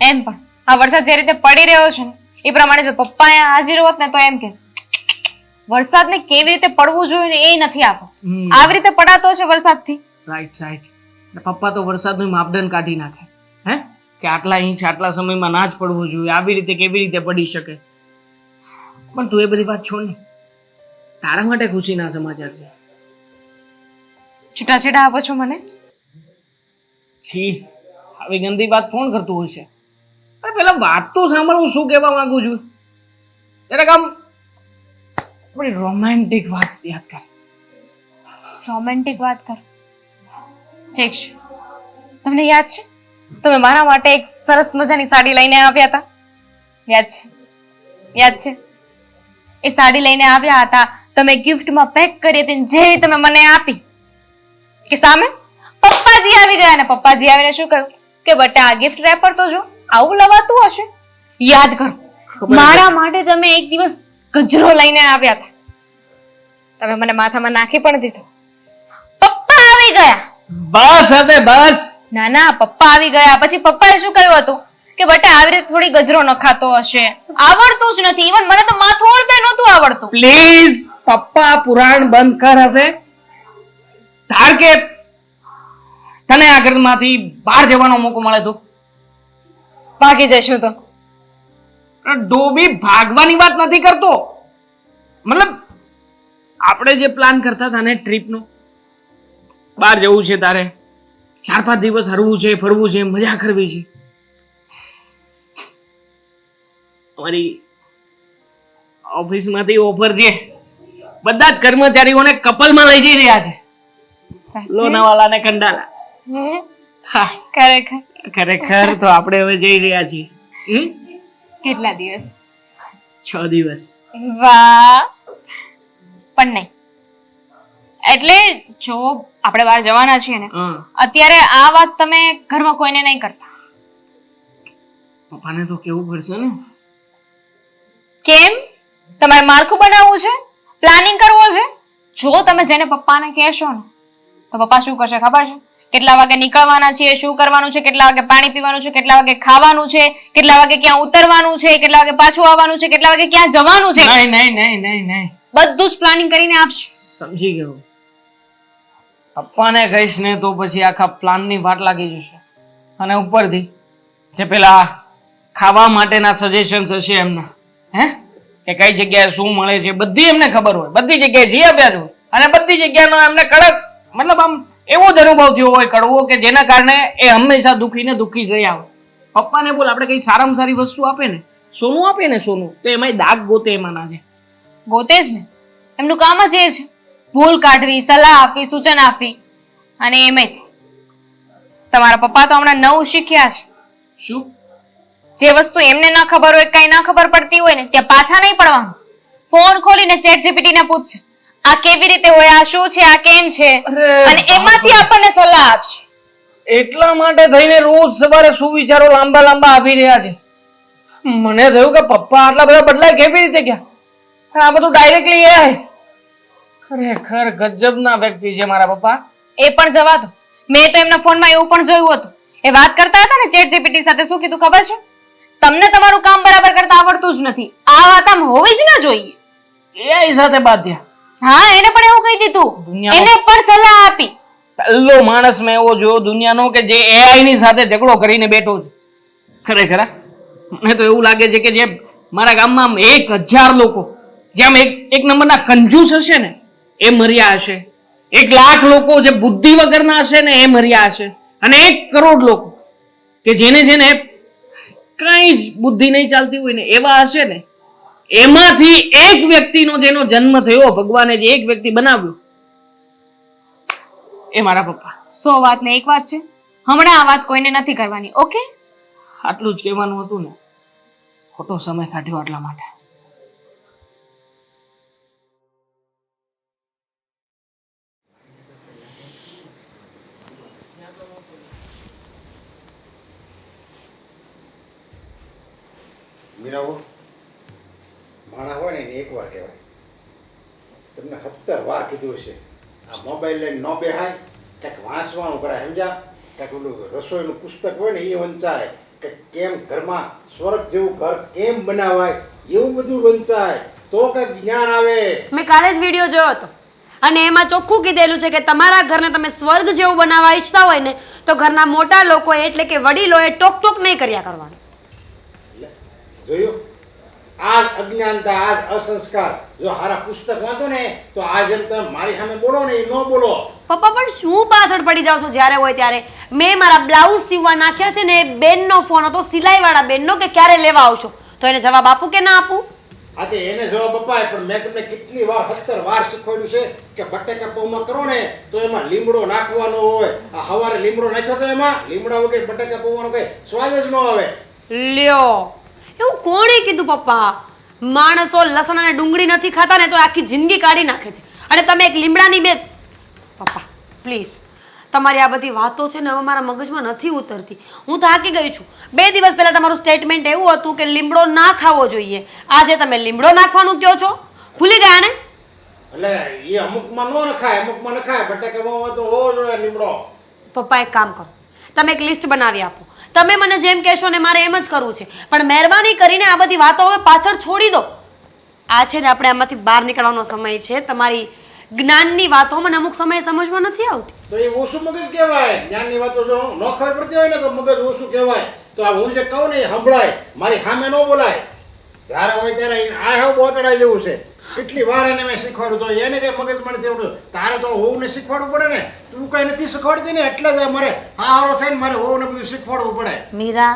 એમ પણ આ વરસાદ જે રીતે પડી રહ્યો છે ને એ પ્રમાણે જો પપ્પા અહીંયા હાજર હોત ને તો એમ કે વરસાદને કેવી રીતે પડવું જોઈએ ને એ નથી આવડતું. આવી રીતે પડાતો છે વરસાદથી. રાઈટ. પપ્પા તો વરસાદનું માપદંડ કાઢી નાખે હે કે આટલા ઇંચ આટલા સમયમાં ના જ પડવું જોઈએ, આવી રીતે કેવી રીતે પડી શકે. પણ તું એ બધી વાત છોડ ને, તારા માટે ખુશીના સમાચાર છે. છૂટાછેડા આપો છો મને? છી, આવી ગંદી વાત કોણ કરતું હોય છે? અરે પેલા વાત તો સાંભળ, હું શું કહેવા માંગુ છું. જરાક આમ આપણી રોમેન્ટિક વાત યાદ કર. રોમેન્ટિક વાત કર. ઠીક છે. તમને યાદ છે તમે મારા માટે એક સરસ મજાની સાડી લઈને આવ્યા હતા? યાદ છે? યાદ છે? એ સાડી લઈને આવ્યા હતા, તમે ગિફ્ટમાં પેક કરી હતી, જેવી તમે મને આપી કે સામે પપ્પાજી આવી ગયા, અને પપ્પાજી આવીને શું કહ્યું કે બટા આ ગિફ્ટ રેપર તો જો આવું લવાતું હશે. યાદ કરો, મારા માટે તમે એક દિવસ ગજરો લઈને આવ્યા હતા, તમે મને માથામાં નાખી પણ દીધો. પપ્પા આવી ગયા. બસ હવે બસ. ના ના, પપ્પા આવી ગયા પછી પપ્પાએ શું કહ્યું હતું કે બટા આવી રીતે થોડી ગજરો નખાતો હશે, આવડતું જ નથી. ઇવન મને તો માથું ઓળતા નહોતું આવડતું. પ્લીઝ પપ્પા પુરાણ બંધ કર હવે. ધાર કે તને આ ઘરમાંથી બહાર જવાનો મોકો મળે તો ભાગી જઈશું તો? ડોબી ભાગવાની વાત નથી કરતો, મતલબ આપણે જે પ્લાન કરતા હતા ને ટ્રીપનો, બહાર જવું છે તારે 4-5 દિવસ હરવું છે, ફરવું છે, મજા કરવી છે. અમારી ઓફિસમાંથી ઓફર છે, બધા જ કર્મચારીઓને કપલમાં લઈ જઈ રહ્યા છે, લોનાવાલા ને કંડાલા. હા ખરેખર? ખરેખર તો આપણે હવે જઈ રહ્યા છીએ. કેટલા દિવસ? 6 દિવસ. વાહ. પણ નહીં, એટલે જો આપણે બહાર જવાના છીએ ને, અત્યારે આ વાત તમે ઘરમાં કોઈને નહીં કરતા. પપ્પાને તો કેવું પડશે ને. કેમ? તમારે માળખું બનાવવું છે, પ્લાનિંગ કરવો છે? જો તમે જેને પપ્પાને કહેશો ને તો પપ્પા શું કરશે ખબર છે? કેટલા વાગે નીકળવાના છીએ, શું કરવાનું છે, કેટલા વાગે પાણી પીવાનું છે, કેટલા વાગે ખાવાનું છે, કેટલા વાગે ક્યાં ઉતરવાનું છે, કેટલા વાગે પાછું આવવાનું છે, કેટલા વાગે ક્યાં જવાનું છે, નહીં નહીં નહીં નહીં નહીં, બધું જ પ્લાનિંગ કરીને આપશે. સમજી ગયો. પપ્પાને કહીશ ને તો પછી આખા પ્લાનની વાટ લાગી જશે, અને ઉપરથી જે પેલા ખાવા માટેના સજેશન્સ હશે એમના, કે કઈ જગ્યાએ શું મળે છે બધી એમને ખબર હોય, બધી જગ્યાએ જઈ આપ્યા જ હોય, અને બધી જગ્યાનો એમને કડક મતલબ આમ એવો જ અનુભવ થયો હોય કડવો, કે જેના કારણે એ હંમેશા દુખી જ રહ્યા હોય. પપ્પાને બોલ આપણે કઈ સારામાં સારી વસ્તુ આપે ને, સોનું આપે ને, સોનું તો એમાંય દાગ ગોતે એમાંના છે. ગોતે જ ને, એમનું કામ જ એ છે, ભૂલ કાઢવી, સલાહ આપવી, સૂચન આપવી. અને એમાંય તમારા પપ્પા તો હમણાં નવું શીખ્યા છે. શું? જે વસ્તુ એમને ના ખબર હોય, કઈ ના ખબર પડતી હોય ને, ત્યાં પાછા નહીં પડવાનું. ફોન ખોલીને ChatGPT ને પૂછશે આ કેવી રીતે હોય, આ શું છે, આ કેમ છે, અને એમાંથી આપણને સલાહ આપશે. એટલા માટે થઈને રોજ સવારે શું વિચારો લાંબા આવી રહ્યા છે. મને થયું કે પપ્પા આટલા બધા બદલાય કેવી રીતે ગયા, આ બધું ડાયરેક્ટલી AI. ખરેખર ગજબના વ્યક્તિ છે મારા પપ્પા. એ પણ જવા દો, મેં તો એમના ફોનમાં એવું પણ જોયું હતું, એ વાત કરતા હતા ને ChatGPT સાથે, શું કીધું ખબર છે? તમને તમારું કામ બરાબર કરતા આવડતું જ નથી, આ વાત આમ હોવી જ ના જોઈએ. AI સાથે બાધ્યા. હા, એને પણ એવું કહી દીધું, એને પણ સલાહ આપી. પહેલો માણસ મેં એવો જોયો દુનિયાનો કે જે AI ની સાથે ઝઘડો કરીને બેઠો છે. ખરેખર મને તો એવું લાગે છે કે જે મારા ગામમાં 1000 લોકો જે આમ એક નંબરના કંજૂસ હશે ને એ મર્યા હશે, 1,00,000 લોકો જે બુદ્ધિ વગરના હશે ને એ મર્યા હશે, અને 1 કરોડ લોકો કે જેને કઈ જ બુદ્ધિ નહીં ચાલતી હોય ને એવા હશે ને, એમાંથી એક વ્યક્તિનો જેનો જન્મ થયો, ભગવાને જે એક વ્યક્તિ બનાવ્યો, એ મારા પપ્પા. 100 વાત ને એક વાત છે, હમણાં આ વાત કોઈને નથી કરવાની, ઓકે? આટલું જ કહેવાનું હતું ને, ખોટો સમય કાઢ્યો આટલા માટે. મીરાઓ, માણા હોય ને એને એકવાર કહેવાય. તમને 70 વાર કીધું છે આ મોબાઈલ લઈને ન બેહાય, કંઈક વાંચવાનું કરાય, સમજ્યા? કંઈક ઓલું રસોઈનું પુસ્તક હોય ને એ વંચાય, કે કેમ ઘરમાં સ્વર્ગ જેવું ઘર કેમ બનાવાય એવું બધું વંચાય તો કંઈક જ્ઞાન આવે. મેં કાલે જ વિડીયો જોયો હતો, અને એમાં ચોખ્ખું કીધેલું છે કે તમારા ઘરને તમે સ્વર્ગ જેવું બનાવવા ઈચ્છતા હોય ને તો ઘરના મોટા લોકોએ એટલે કે વડીલોએ ટોક નહીં કર્યા કરવાનું. જોયું? આજ અજ્ઞાનતા, આજ અસંસ્કાર. જો હારા પુસ્તક વાંચો ને તો આજ એમ તમે મારી સામે બોલો ને એ ન બોલો. પપ્પા પણ શું પાછળ પડી જાવ છો જ્યારે હોય ત્યારે? મેં મારા બ્લાઉઝ સીવવા નાખ્યા છે ને, બેનનો ફોન હતો, સિલાઈવાળા બેનનો, કે ક્યારે લેવા આવશો, તો એને જવાબ આપું કે ના આપું? હા તે એને જવાબ અપાય, પણ મેં તમને કેટલી વાર 17 વાર શીખવાડ્યું છે કે બટેકા પૌમાં કરો ને તો એમાં લીમડો નાખવાનો હોય. આ સવારે લીમડો નાખ્યો તો એમાં લીમડા વગર બટેકા પૌવાનો કઈ સ્વાદ જ ન આવે. લ્યો, એવું કોણે કીધું પપ્પા? માણસો લસણ અને ડુંગળી નથી ખાતા ને તો આખી જિંદગી કાઢી નાખે છે, અને તમે એક લીમડાની બે. પપ્પા પ્લીઝ, તમારી આ બધી વાતો છે ને હવે મારા મગજમાં નથી ઉતરતી. હું થાકી ગઈ છું. 2 દિવસ પહેલા તમારું સ્ટેટમેન્ટ એવું હતું કે લીમડો ના ખાવો જોઈએ. આજે તમે લીમડો નાખવાનું કહો છો? ભૂલી ગયા ને? એટલે એ અમુકમાં ન નખાય, અમુકમાં નખાય. બટેકા પૌમાં તો હોવો જોઈએ લીમડો. પપ્પા એક કામ કરો, તમે એક લિસ્ટ બનાવી આપો. તમે મને જેમ કહેશો ને મારે એમ જ કરવું છે, પણ મહેરબાની કરીને આ બધી વાતો હવે પાછળ છોડી દો. આ છે ને આપણે આમાંથી બહાર નીકળવાનો સમય છે. તમારી જ્ઞાનની વાતો મને અમુક સમયે સમજમાં નથી આવતી. તો એ ઓછું મગજ કહેવાય. જ્ઞાનની વાતો જો ન ખબર પડતી હોય ને તો મગજ ઓછું કહેવાય. તો આ હું જે કહું ને એ સંભળાય, મારી સામે ન બોલાય. જ્યારે હોય ત્યારે આ હવે બોતડા જેવું છે. કેટલી વાર એને મેં શીખવાડ્યું તો એને કઈ મગજમાં નથી આવડતું. તારે તો વહુને શીખવાડવું પડે ને. તું કઈ નથી શીખવાડતી ને એટલે જ મારે હારો થઈને મારે વહુને બધું શીખવાડવું પડે. મીરા,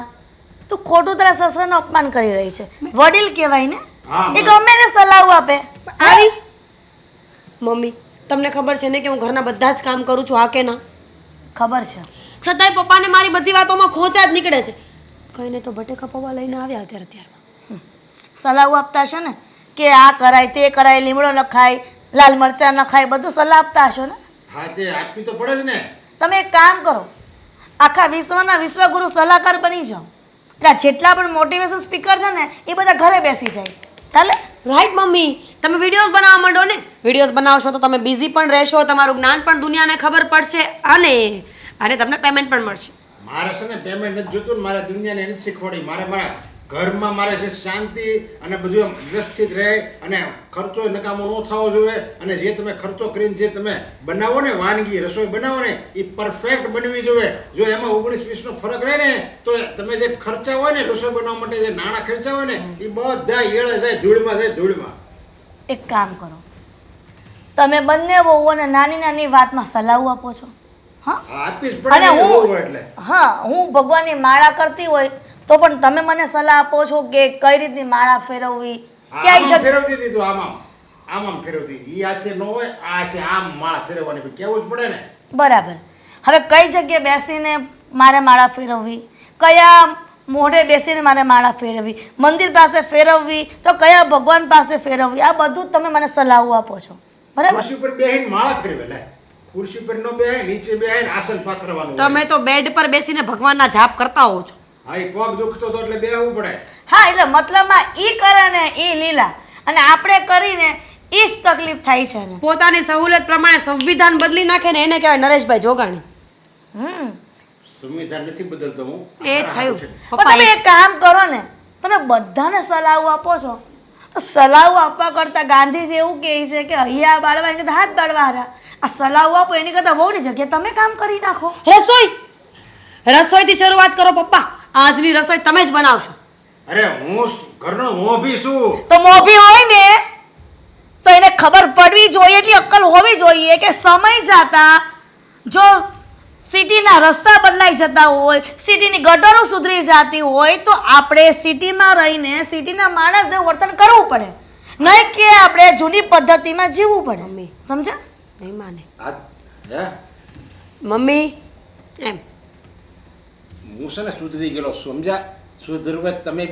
તું ખોટું તારા સસરાનું અપમાન કરી રહી છે. વડીલ કહેવાય ને, હા, એ ગમે ને સલાહ આપે. આવી મમ્મી, તમને ખબર છે ને કે હું ઘરના બધા જ કામ કરું છું, હા કે ના? ખબર છે. છતાંય પપ્પાને મારી બધી વાતોમાં ખોચા જ નીકળે છે. કહીને તો બટેકા પૌવા લઈને આવ્યા અત્યારમાં. સલાહ આપતા હશો ને કે આ કરાય તે કરાય, લીમડો નખાય, લાલ મરચાં નખાય, બધું સલાહ આપતા હશો ને. હા તે આપવી તો પડે જ ને. તમે એક કામ કરો, આખા વિશ્વના વિશ્વગુરુ સલાહકાર બની જાઓ. એટલે આ જેટલા પણ મોટિવેશન સ્પીકર છે ને એ બધા ઘરે બેસી જાય. ચાલે? રાઈટ મમ્મી, તમે વિડીયોઝ બનાવવા માંડો ને. વિડીયોઝ બનાવશો તો તમે બિઝી પણ રહેશો, તમારું જ્ઞાન પણ દુનિયાને ખબર પડશે, અને તમને પેમેન્ટ પણ મળશે. મારે છે ને પેમેન્ટ નથી જોતું ને મારે દુનિયાને નથી શીખવાડી. મારે મારા ઘરમાં મારે છે શાંતિ અને બધું એમ વ્યવસ્થિત રહે અને ખર્ચો નકામો ન થવો જોઈએ. અને જે તમે ખર્ચો કરીને જે તમે બનાવો ને વાનગી રસોઈ બનાવો ને એ પરફેક્ટ બનવી જોઈએ. જો એમાં 19-20નો ફરક રહે ને તો તમે જે ખર્ચા હોય ને રસોઈ બનાવવા માટે જે નાણાં ખર્ચા હોય ને એ બધા એળે જાય, ધૂળમાં જાય, ધૂળમાં. એક કામ કરો, તમે બંને વહુઓને નાની નાની વાતમાં સલાહ આપો છો. હા, આપી જ પડે અને ને હું બહુ એટલે. હા હું ભગવાનની માળા કરતી હોય તો પણ તમે મને સલાહ આપો છો કે કઈ રીતની માળા ફેરવવી, ક્યાંય આમ જગ્યા. ફેરવતી હતી તું આમ ફેરવતી. ઈ આ છે ન હોય, આ છે આમ માળા ફેરવવાની કેવું જ પડે ને. બરાબર. હવે કઈ જગ્યાએ બેસીને મારે માળા ફેરવવી, કયા મોઢે બેસીને મારે માળા ફેરવવી, મંદિર પાસે ફેરવવી તો કયા ભગવાન પાસે ફેરવવી, આ બધું તમે મને સલાહ આપો છો. બરાબર? ખુરશી ઉપર બેહીને માળા ફેરવે. લે ખુરશી પર ન બેહાય, નીચે બેહાય ને આસન પાથરવાનું હોય. તમે તો બેડ પર બેસીને ભગવાનના જાપ કરતા હો છો. હા એ પગ દુખતો તો એટલે બેહવું પડે. હા, એટલે મતલબમાં ઈ કરે ને ઈ લીલા અને આપણે કરીને ઈ જ તકલીફ થાય છે ને. પોતાની સહુલિયત પ્રમાણે સંવિધાન બદલી નાખે ને એને કહેવાય નરેશભાઈ જોગાણી. સંવિધાન નથી બદલતો હું. એ જ થયું પણ પપ્પા. તમે એક કામ કરો ને, તમે બધાને સલાહ આપો છો તો સલાહ આપવા કરતાં ગાંધીજી એવું કહે છે કે અહીંયા બાળવા એની કરતાં હાથ બાળવા હારા. આ સલાહ આપો એની કરતાં બહુની જગ્યાએ તમે કામ કરી નાખો. રસોઈથી શરૂઆત કરો પપ્પા. આજની રસોઈ તમે જ બનાવશો. અરે હું ઘરનો મોભી છું. તો મોભી હોય ને તો એને ખબર પડવી જોઈએ, એટલી અક્કલ હોવી જોઈએ કે સમય જતા જો સિટીના રસ્તા બદલાઈ જતા હોય, સિટીની ગટરો સુધરી જતી હોય તો આપણે સિટીમાં રહીને સિટીના માણસ જેવું વર્તન કરવું પડે, નહીં કે આપણે જૂની પદ્ધતિમાં જીવવું પડે. મમ્મી. સમજ્યા? નહીં માને હે મમ્મી. એમ હું છે ને સુધરી ગયેલો સમજ્યા. સુધરવે તમે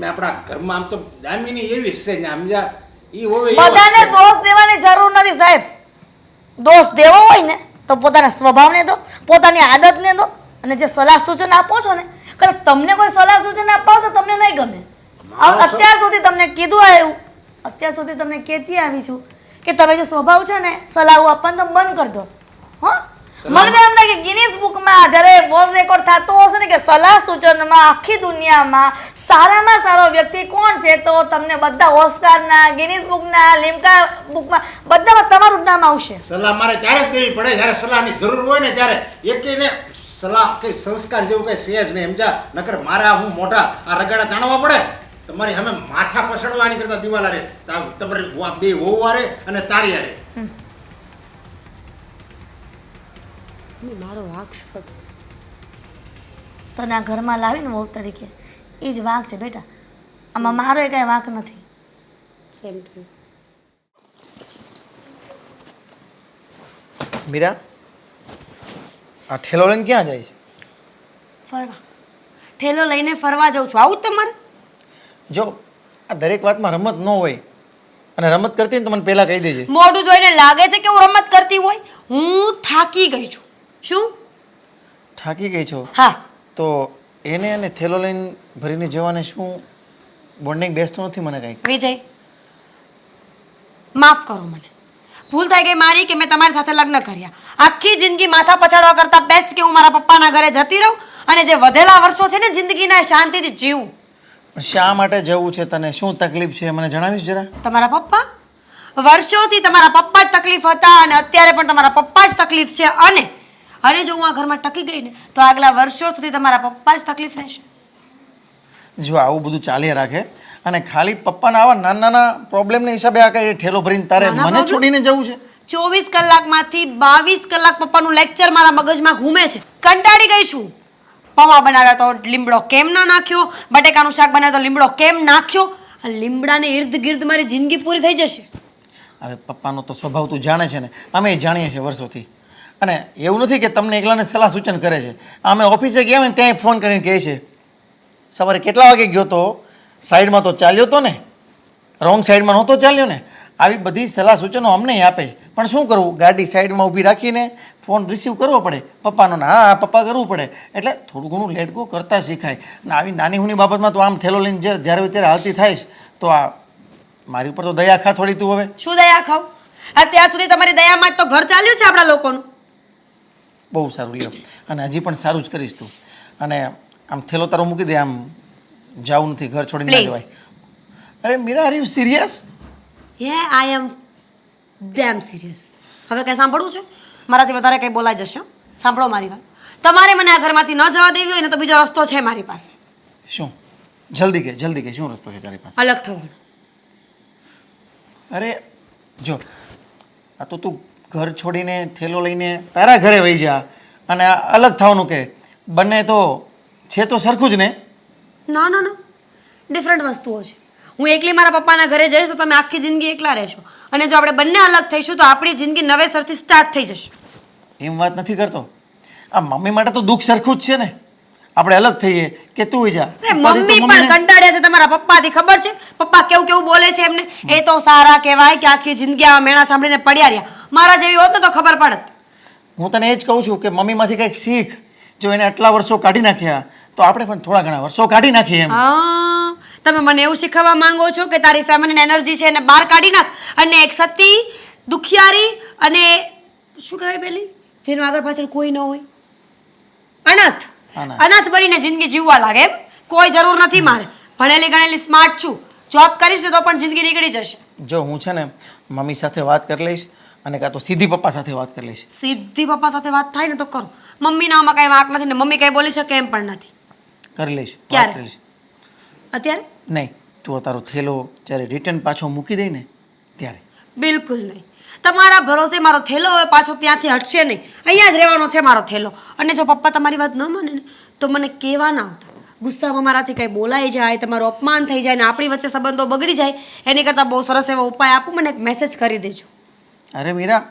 આપણા ઘરમાં આમ તો દામિની એવી છે ને સમજ્યા. ઈ હોવે બધાને દોષ દેવાની જરૂર નથી સાહેબ. દોષ દેવો હોય ને તો પોતાના સ્વભાવને દો, પોતાની આદતને દો, અને જે સલાહ સૂચન આપો છો ને, કદાચ તમને કોઈ સલાહ સૂચન આપવા તો તમને નહીં ગમે. અત્યાર સુધી તમને કીધું આવ્યું, અત્યાર સુધી તમને કહેતી આવી છું કે તમે જે સ્વભાવ છે ને સલાહ આપવાનું તો બંધ કરી દો. હા, મને તો એમ લાગે ગિનીસ બુકમાં જ્યારે વર્લ્ડ રેકોર્ડ થતો હશે ને કે સલાહ સૂચનમાં આખી દુનિયામાં સારામાં સારો વ્યક્તિ કોણ છે તો તમને બધા ઓસ્કારના, ગિનીસ બુકના, લિમ્કા બુકમાં બધામાં તમારું જ નામ આવશે. સલાહ મારે ત્યારે જ દેવી પડે જ્યારે સલાહની જરૂર હોય ને ત્યારે. એકેયને સલાહ કે સંસ્કાર જેવું કઈ છે જ નહીં સમજા. નકર મારા હું મોટા આ રગાડા તાણવા પડે. તમારી સામે માથા પસડવાની કરતા દિવાલા રે તમારી બે વહુ વારે અને તારી હારે. મારો વાંક શું હતો? તને આ ઘરમાં લાવીને વહુ તરીકે એ જ વાંક છે બેટા. આમાં મારો એ કાંઈ વાંક નથી. સેમ થયું. મીરા આ ઠેલો લઈને ક્યાં જાય છે? ફરવા ઠેલો લઈને ફરવા જાઉં છું, આવું જ તમારે? જો આ દરેક વાતમાં રમત ન હોય અને રમત કરતી ને તો મને પહેલાં કહી દેજે. મોઢું જોઈને લાગે છે કે હું રમત કરતી હોય? હું થાકી ગઈ છું. શું? થાકી ગઈ છો હા. તો એને અને થેલો લઈને ભરીને જવાને શું બોન્ડિંગ બેસતું નથી મને કાંઈ? વિજય, માફ કરો મને. ભૂલ થઈ ગઈ મારી કે મેં તમારી સાથે લગ્ન કર્યા. આખી જિંદગી માથા પછાડવા કરતાં બેસ્ટ કે હું મારા પપ્પાના ઘરે જતી રહું અને જે વધેલા વર્ષો છે ને જિંદગીના એ શાંતિથી જીવું. પણ શા માટે જવું છે તને? શું તકલીફ છે મને જણાવીશ જરા? તમારા પપ્પા વર્ષોથી તમારા પપ્પા જ તકલીફ હતા અને અત્યારે પણ તમારા પપ્પા જ તકલીફ છે. અને જો હું આ ઘરમાં ટકી ગઈ ને તો આગલા વર્ષો સુધી તમારા પપ્પા જ તકલીફ રહેશે. જો આવું બધું ચાલ્યા રાખે અને ખાલી પપ્પાના આવા નાના નાના પ્રોબ્લેમને હિસાબે આ કઈ ઠેલો ભરીને તારે નાના મને problem? છોડીને જવું છે? 24 કલાકમાંથી 22 કલાક પપ્પાનું લેક્ચર મારા મગજમાં ઘૂમે છે. કંટાળી ગઈ છું. પૌવા બનાવ્યા તો લીમડો કેમ ના નાખ્યો, બટેકાનું શાક બનાવ્યું તો લીમડો કેમ નાખ્યો. આ લીમડાને ઇર્દ ગિર્દ મારી જિંદગી પૂરી થઈ જશે. હવે પપ્પાનો તો સ્વભાવ તું જાણે છે ને, અમે જાણીએ છીએ વર્ષોથી. અને એવું નથી કે તમને એકલાને સલાહ સૂચન કરે છે. અમે ઓફિસે ગયા હોય ને ત્યાં ફોન કરીને કહે છે સવારે કેટલા વાગે ગયો તો, સાઈડમાં તો ચાલ્યો તો ને, રોંગ સાઈડમાં નહોતો ચાલ્યો ને. આવી બધી સલાહ સૂચનો અમને આપે છે. પણ શું કરવું, ગાડી સાઈડમાં ઊભી રાખીને ફોન રિસીવ કરવો પડે પપ્પાનો ને હા પપ્પા કરવું પડે. એટલે થોડું ઘણું લેટ ગો કરતાં શીખાય. ને આવી નાની હુની બાબતમાં તો આમ થેલો લઈને જ્યારે હોય ત્યારે હાલતી થાયશ તો આ મારી ઉપર તો દયા ખા થોડી તું હવે. શું દયા ખાવ? અત્યાર સુધી તમારી દયામાં જ તો ઘર ચાલ્યું છે આપણા લોકોનું. બહુ સારું લ્યો, અને હજી પણ સારું જ કરીશ તું. અને આમ થેલો તારો મૂકી દે, આમ જાવું નથી, ઘર છોડીને ના Please. જવાય. અરે Meera, are you serious? Yeah, I am damn serious. હવે કંઈ સાંભળવું છે? મારાથી વધારે કંઈ બોલાઈ જશે. સાંભળો મારી વાત. તમારે મને આ ઘરમાંથી ન જવા દેવી હોય ને તો બીજો રસ્તો છે મારી પાસે. શું? જલ્દી કે શું રસ્તો છે તારી પાસે? અલગ થવાનું. અરે જો આ તો તું ઘર છોડીને થેલો લઈને તારા ઘરે વહી જા અને આ અલગ થવાનું કે બંને તો છે તો સરખું જ ને. ના ના ના, ડિફરન્ટ વસ્તુઓ છે. હું એકલી મારા પપ્પાના ઘરે જઈશ તો તમે આખી જિંદગી એકલા રહેશો અને જો આપણે બંને અલગ થઈશું તો આપણી જિંદગી નવેસરથી સ્ટાર્ટ થઈ જશે. એમ વાત નથી કરતો. આ મમ્મી માટે તો દુઃખ સરખું જ છે ને. આપણે અલગ થઈએ કે તું વહી જા. અરે મમ્મી પણ કંટાળ્યા છે તમારા પપ્પાથી, ખબર છે? પપ્પા કેવું કેવું બોલે છે એમને. એ તો સારા કહેવાય કે આખી જિંદગી આ મેણા સાંભળીને પડ્યા રહ્યા. મારા જેવી હોત ને તો ખબર પડત. હું તને એ જ કહું છું કે મમ્મીમાંથી કંઈક શીખ. જો એને આટલા વર્ષો કાઢી નાખ્યા તો આપણે પણ થોડા ઘણા વર્ષો કાઢી નાખીએ એમ. હા, તમે મને એવું શીખવવા માંગો છો કે તારી ફેમિલીન એનર્જી છે એને બહાર કાઢી નાખ અને એક સતી દુખિયારી અને શું કહેવાય પેલી જેનું આગળ પાછળ કોઈ ન હોય, અનાથ અનાથ બનીને જિંદગી જીવવા લાગે એમ. કોઈ જરૂર નથી મારે. ભણેલી ગણેલી સ્માર્ટ છું. જોબ કરીશ ને તો પણ જિંદગી નીકળી જશે. જો હું છે ને મમ્મી સાથે વાત કરી લઈશ અને કાં તો સીધી પપ્પા સાથે વાત કરી લઈશ. સીધી પપ્પા સાથે વાત થાય ને તો કરો. મમ્મીના આમાં કાંઈ વાંક નથી ને મમ્મી કાંઈ બોલી શકે એમ પણ નથી. કરી લઈશ. વાત ક્યારે? કરી લઈશ. અત્યારે નહીં, તું તારો થેલો જ્યારે રિટર્ન પાછો મૂકી દઈ ને ત્યારે. બિલકુલ નહીં. તમારા ભરોસે મારો થેલો હવે પાછો ત્યાંથી હટશે નહીં. અહીંયા જ રહેવાનો છે મારો થેલો. અને જો પપ્પા તમારી વાત ન માને ને તો મને કહેવા ના આવતા. ગુસ્સામાં મારાથી કંઈ બોલાઈ જાય, તમારું અપમાન થઈ જાય ને આપણી વચ્ચે સંબંધો બગડી જાય એની કરતાં બહુ સરસ એવો ઉપાય આપું, મને એક મેસેજ કરી દેજો. અરે મીરા,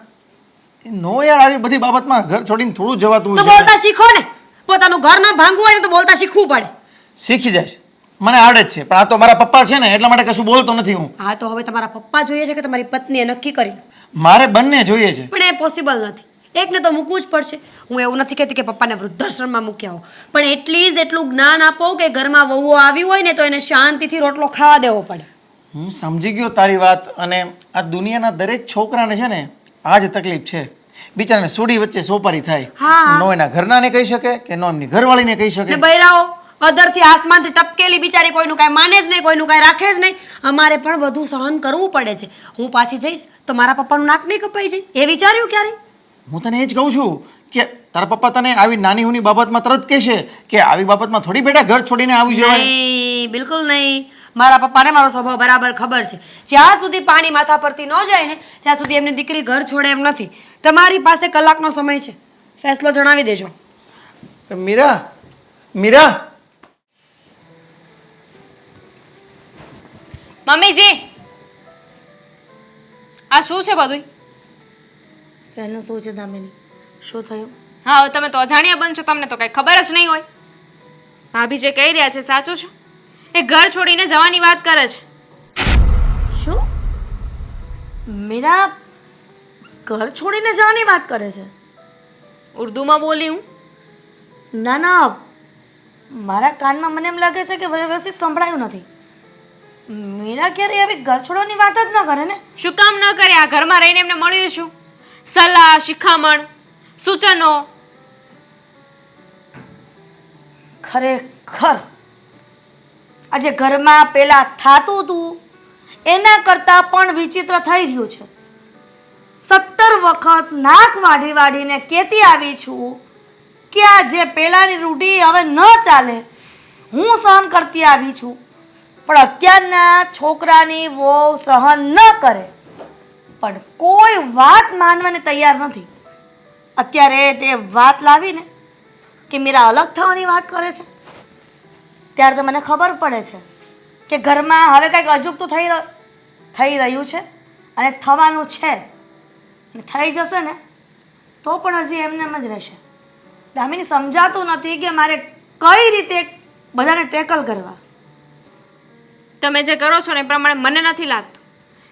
નો યાર, આવી બધી બાબતમાં ઘર છોડીને થોડું જવાતું તો હોય છે. બોલતા શીખો ને. પોતાનું ઘર ના ભાંગવું હોય ને તો બોલતા શીખવું પડે. શીખી જાય. મને આવડે જ છે, પણ આ તો મારા પપ્પા છે ને એટલા માટે કશું બોલતો નથી હું. હા, તો હવે તમારા પપ્પા જોઈએ છે કે તમારી પત્નીએ નક્કી કરી? મારે બંને જોઈએ છે. પણ એ પોસિબલ નથી. એકને તો મૂકવું જ પડશે. હું એવું નથી કહેતી કે પપ્પાને વૃદ્ધાશ્રમમાં મૂક્યા હો, પણ એટલીસ્ટ એટલું જ્ઞાન આપો કે ઘરમાં વહુઓ આવી હોય ને તો એને શાંતિથી રોટલો ખાવા દેવો પડે. હું સમજી ગયો તારી વાત. અને આ દુનિયાના દરેક છોકરાને છે ને આ જ તકલીફ છે. બિચારાને સોડી વચ્ચે સોપારી થાય. હા. નો એના ઘરનાને કહી શકે કે નો એમની ઘરવાળીને કહી શકે. ને બૈરાઓ અધરથી આસમાનથી ટપકેલી બિચારી કોઈનું કાંઈ માને જ નહીં, કોઈનું કાંઈ રાખે જ નહીં. અમારે પણ બધું સહન કરવું પડે છે. હું પાછી જઈશ તો મારા પપ્પાનું નાક નહીં કપાઈ જાય. એ વિચાર્યું ક્યારે? હું તને એ જ કહું છું કે તારા પપ્પા તને આવી નાની હુની બાબતમાં તરત કહેશે કે આવી બાબતમાં થોડી બેટા ઘર છોડીને આવી જવાય. નહીં, બિલકુલ નહીં. મારા પપ્પાને મારો સ્વભાવ બરાબર ખબર છે. જ્યાં સુધી પાણી માથા પરથી ન જાય ને ત્યાં સુધી એમની દીકરી ઘર છોડે એમ નથી. તમારી પાસે કલાકનો સમય છે, ફેસલો જણાવી દેજો. મીરા, મીરા, મમ્મીજી આ શું છે બધું? શેનું શું છે દામિની? શું થયું? હા, હવે તમે તો અજાણ્યા બનશો, તમને તો કઈ ખબર જ નહીં હોય. ભાભી જે કહી રહ્યા છે સાચું છે? એ ઘર છોડીને જવાની વાત કરે છે. શું? મીરા ઘર છોડીને જવાની વાત કરે છે? ઉર્દુમાં બોલી હું. ના ના, મારા કાનમાં મને એમ લાગે છે કે વ્યવસ્થિત સંભળાયું નથી. મીરા ક્યારે આવી ઘર છોડવાની વાત જ ન કરે ને. શું કામ ન કરે? આ ઘરમાં રહીને એમને મળ્યું છું. સલાહ, શિખામણ, સૂચનો. ખરેખર આજે ઘરમાં પેલા થાતું હતું એના કરતાં પણ વિચિત્ર થઈ રહ્યું છે. 17 વખત નાક વાઢી વાઢીને કહેતી આવી છું કે આ જે પેલાની રૂઢી હવે ન ચાલે, હું સહન કરતી આવી છું, પણ અત્યારના છોકરાની વહુ સહન ન કરે પણ કોઈ વાત માનવાને તૈયાર નથી. અત્યારે તે વાત લાવીને કે મીરા અલગ થવાની વાત કરે છે ત્યારે તો મને ખબર પડે છે કે ઘરમાં હવે કંઈક અજુગતું થઈ રહ્યું છે અને થવાનું છે. અને થઈ જશે ને તો પણ હજી એમને એમ જ રહેશે. દામિની સમજાતું નથી કે મારે કઈ રીતે બધાને ટેકલ કરવા. તમે જે કરો છો ને એ પ્રમાણે મને નથી લાગતું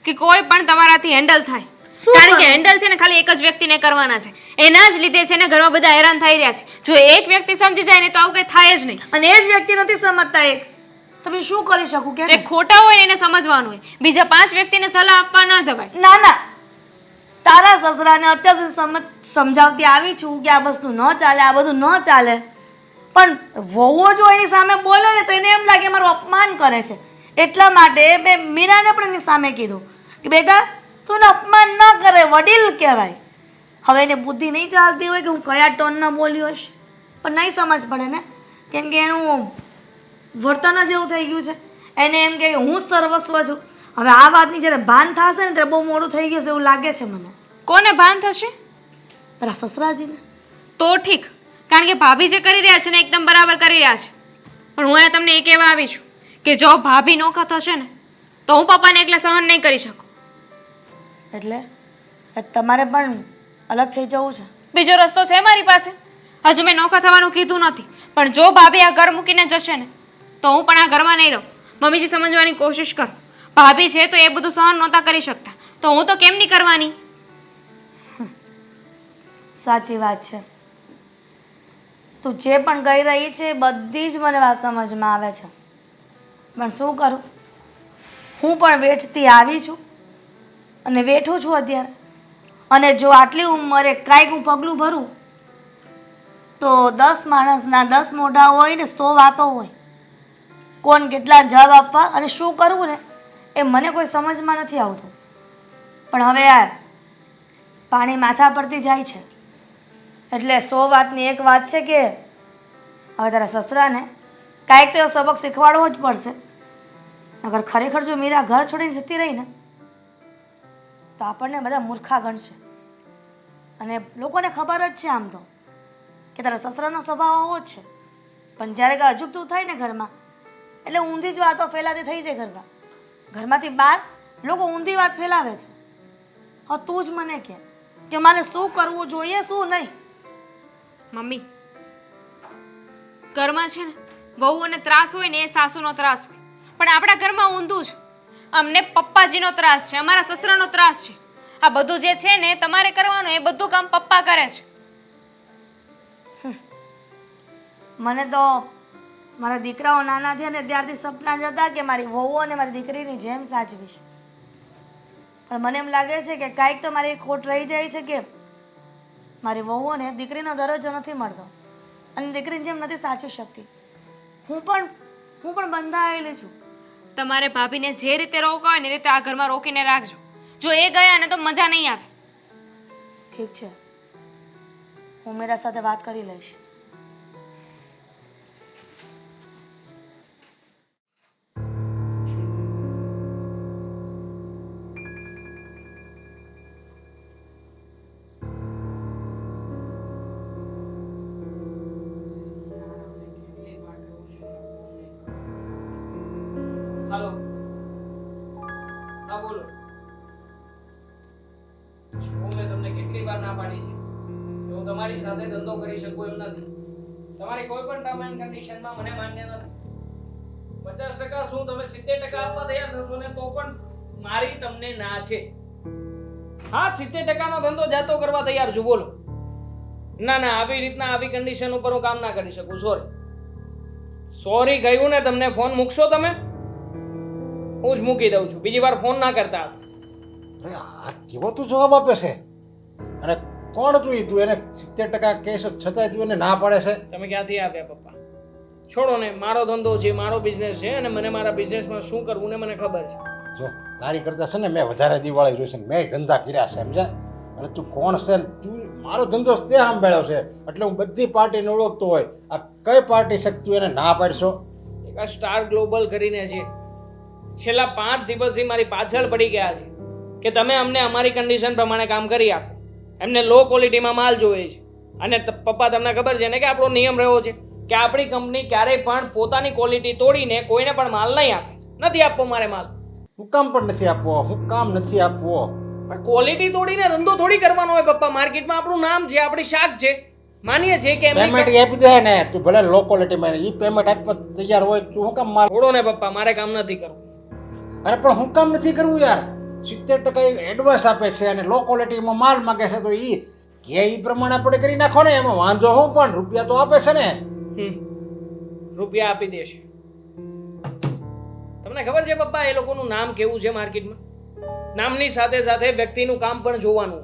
કે કોઈ પણ તમારાથી હેન્ડલ થાય. શું કારણ કે કરું? હેન્ડલ છે ને ખાલી એક જ વ્યક્તિને કરવાના છે. એના જ લીધે છે ને ઘરમાં બધા હેરાન થઈ રહ્યા છે. જો એક વ્યક્તિ સમજી જાય ને તો આવું કંઈ થાય જ નહીં. અને એ જ વ્યક્તિ નથી સમજતા એક, તમે શું કરી શકું કે જે ખોટા હોય ને એને સમજવાનું હોય. બીજા 5 વ્યક્તિને સલાહ આપવા ના જવાય. ના ના, તારા સસરાને અત્યાર સુધી સમજાવતી આવી છું કે આ વસ્તુ ન ચાલે, આ બધું ન ચાલે, પણ વહુઓ જો એની સામે બોલે ને તો એને એમ લાગે મારું અપમાન કરે છે. એટલા માટે મેં મીરાને પણ એની સામે કીધું કે બેટા તું એને અપમાન ન કરે, વડીલ કહેવાય. હવે એને બુદ્ધિ નહીં ચાલતી હોય કે હું કયા ટોનમાં બોલી હોઈશ, પણ નહીં સમજ પડે ને, કેમ કે એનું વર્તન જ એવું થઈ ગયું છે. એને એમ કે હું જ સર્વસ્વ છું. હવે આ વાતની જ્યારે ભાન થશે ને ત્યારે બહુ મોડું થઈ ગયું છે એવું લાગે છે મને. કોને ભાન થશે? તારા સસરાજીને. તો ઠીક, કારણ કે ભાભી જે કરી રહ્યા છે ને એકદમ બરાબર કરી રહ્યા છે. પણ હું અહીંયા તમને એ કહેવા આવી છું કે જો ભાભી નોખા થશે ને તો હું પપ્પાને એકલા સહન નહીં કરી શકું. એટલે તમારે પણ અલગ થઈ જવું છે? બીજો રસ્તો છે મારી પાસે. હજુ મેં નોખા થવાનું કીધું નથી, પણ જો ભાભી આ ઘર મૂકીને જશે ને તો હું પણ આ ઘરમાં નહીં રહું. મમ્મીજી સમજવાની કોશિશ કરો. ભાભી છે તો એ બધું સહન નહોતા કરી શકતા, તો હું તો કેમ નહીં કરવાની? સાચી વાત છે. તું જે પણ કહી રહી છે એ બધી જ મને વાત સમજમાં આવે છે, પણ શું કરું, હું પણ વેઠતી આવી છું અને વેઠું છું અત્યારે. અને જો આટલી ઉંમરે કાંઈક હું પગલું ભરું તો 10 માણસના 10 મોઢા હોય ને 100 વાતો હોય. કોણ કેટલા જવાબ આપવા અને શું કરવું ને એ મને કોઈ સમજમાં નથી આવતું. પણ હવે આ પાણી માથા પરથી જાય છે એટલે 100 વાતની એક વાત છે કે હવે તારા સસરાને કાંઈક તો એવો સબક શીખવાડવો જ પડશે. અગર ખરેખર જો મીરા ઘર છોડીને જતી રહી ને તો આપણને બધા મૂર્ખા ગણશે. અને લોકોને ખબર જ છે આમ તો કે તારા સસરાનો સ્વભાવ આવો જ છે, પણ જ્યારે કાંઈ અજુગતું થાય ને ઘરમાં એટલે ઊંધી જ વાતો ફેલાતી થઈ જાય ઘરમાં. ઘરમાંથી બહાર લોકો ઊંધી વાત ફેલાવે છે. હવે તું જ મને કે મારે શું કરવું જોઈએ શું નહીં. મમ્મી, ઘરમાં છે ને વહુઓને ત્રાસ હોય ને એ સાસુનો ત્રાસ હોય, પણ આપણા ઘરમાં ઊંધું છે. અમને પપ્પાજીનો ત્રાસ છે, અમારા સસરાનો ત્રાસ છે. આ બધું જે છે ને તમારે કરવાનું એ બધું કામ પપ્પા કરે છે. મને તો મારા દીકરાઓ નાના થયા ને ત્યારથી સપના જ હતા કે મારી વહુ અને મારી દીકરીની જેમ સાચવીશ. પણ મને એમ લાગે છે કે કાંઈક તો મારી ખોટ રહી જાય છે કે મારી વહુઓને દીકરીનો દરજ્જો નથી મળતો અને દીકરીની જેમ નથી સાચવી શકતી. હું પણ બંધાયેલી છું. તમારે ભાભીને જે રીતે રોકવા હોય ને એ રીતે આ ઘરમાં રોકીને રાખજો. જો એ ગયા ને તો મજા નહીં આવે. ઠીક છે, હું મીરા સાથે વાત કરી લઈશ. હાલો, હા બોલો. હું તમારી સાથે ધંધો કરી શકું એમ નથી. તમારી કોઈ પણ ટર્મ એન્ડ કન્ડિશનમાં મને માન્ય નથી. 50% શું તમે 70% આપવા તૈયાર થશો ને તો પણ મારી તમને ના છે. હા, 70% નો ધંધો જાતો કરવા તૈયાર છું. બોલો. ના ના, આવી રીતના આવી કન્ડિશન ઉપર હું કામ ના કરી શકું. સોરી કહ્યું ને તમને. ફોન મૂકશો તમે? હું જ મૂકી દઉં છું. બીજી વાર ફોન ના કરતા. અરે આ કેવો તું જવાબ આપે છે? અને કોણ તું ઈ? તું એને 70% કહેશ છતાંય તું એને ના પાડે છે? તમે ક્યાંથી આવ્યા પપ્પા? છોડો ને, મારો ધંધો છે, મારો બિઝનેસ છે અને મને મારા બિઝનેસમાં શું કરવું ને મને ખબર છે. જો તારી કરતા છે ને મેં વધારે દિવાળી જોઈ છે ને મેં ધંધા કર્યા છે, સમજ્યા? અને તું કોણ છે ને તું મારો ધંધો તે સાંભળ્યો છે એટલે હું બધી પાર્ટીને ઓળખતો હોય. આ કઈ પાર્ટી છે તું એને ના પાડશો? એક આ સ્ટાર ગ્લોબલ કરીને છે, છેલ્લા 5 દિવસથી મારી પાછળ પડી ગયા છે કે તમે અમને અમારી કન્ડિશન પ્રમાણે કામ કરી આપો. એમને લો ક્વોલિટીમાં માલ જોઈએ છે. અને પપ્પા તમને ખબર છે ને કે આપણો નિયમ રહ્યો છે કે આપણી કંપની ક્યારેય પણ પોતાની ક્વોલિટી તોડીને કોઈને પણ માલ નહીં આપે. નથી આપવો મારે માલ. હું કામ પણ નથી આપવો, હું કામ નથી આપવો. પણ ક્વોલિટી તોડીને ધંધો થોડી કરવાનો હોય પપ્પા. માર્કેટમાં આપણું નામ છે, આપણી શાખ છે. માનીએ છીએ કે પેમેન્ટ આપી દે ને તું, ભલે લો ક્વોલિટીમાં ઈ પેમેન્ટ આપવા તૈયાર હોય તું હું કામ માલ? છોડો ને પપ્પા, મારે કામ નથી કરવું. અરે પણ હું કામ નથી કરવું યાર? 70% એડવાન્સ આપે છે અને લો ક્વોલિટીમાં માલ માગે છે તો ઈ કે ઈ પ્રમાણે આપણે કરી નાખો ને, એમાં વાંધો હું? પણ રૂપિયા તો આપે છે ને. રૂપિયા આપી દેશે. તમને ખબર છે પપ્પા એ લોકોનું નામ કેવું છે માર્કેટમાં? નામની સાથે સાથે વ્યક્તિનું કામ પણ જોવાનું.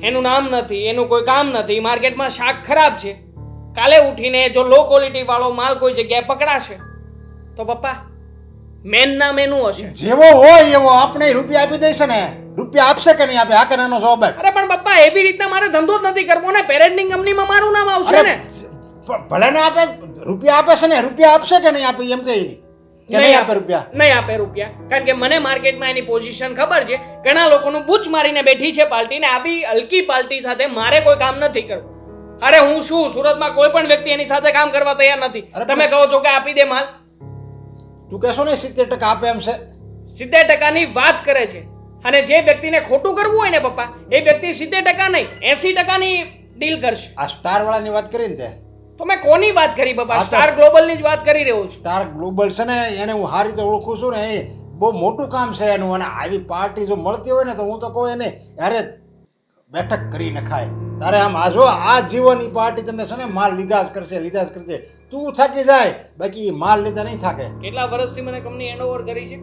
એનું નામ નથી, એનું કોઈ કામ નથી, માર્કેટમાં શાક ખરાબ છે, કાલે ઉઠીને જો લો ક્વોલિટી વાળો માલ કોઈ જગ્યાએ પકડાશે તો પપ્પા મેન નામ એનું હશે. જેવો હોય એવો આપણે રૂપિયા આપી દઈશે ને. રૂપિયા આપશે કે નહીં આપે? આ કે નાનો જવાબ આપ. અરે પણ પપ્પા એવી રીતના મારે ધંધો જ નથી કરવો ને. પેરેન્ટિંગ કંપનીમાં મારું નામ આવશે ને. ભલે ને આપે, રૂપિયા આપે છે ને. રૂપિયા આપશે કે નહીં આપે એમ કહી દી કે નહીં આપે રૂપિયા? નહીં આપે રૂપિયા. કારણ કે મને માર્કેટમાં એની પોઝિશન ખબર છે. ઘણા લોકોનું બૂચ મારીને બેઠી છે પાર્ટી ને. આવી હલકી પાર્ટી સાથે મારે કોઈ કામ નથી કરવું. અરે હું શું, સુરતમાં કોઈ પણ વ્યક્તિ એની સાથે કામ કરવા તૈયાર નથી. તમે કહો છો કે આપી દે માલ. તું કહેશો ને 70% આપે એમ છે? 70% ની વાત કરે છે. અને જે વ્યક્તિને ખોટું કરવું હોય ને પપ્પા, એ વ્યક્તિ 70% નહીં 80% ની ડીલ કરશે. આ સ્ટાર વાળાની વાત કરીને તે તો મેં કોની વાત કરી પપ્પા? આ તો- સ્ટાર ગ્લોબલ ની જ વાત કરી રહ્યો છું. સ્ટાર ગ્લોબલ છે ને એને હું સારી રીતે ઓળખું છું ને. એ બહુ મોટું કામ છે એનું. અને આવી પાર્ટી જો મળતી હોય ને તો હું તો કહું એને યારે બેઠક કરી નખાય. તારે આમ આ જો આ જીવન પાર્ટી તને છે ને માલ લીધા જ કરશે, લીધા જ કરશે. તું થાકી જાય, બાકી માલ લીધા નહીં થાકે. કેટલા વર્ષથી મને કંપની હેન્ડઓવર કરી છે?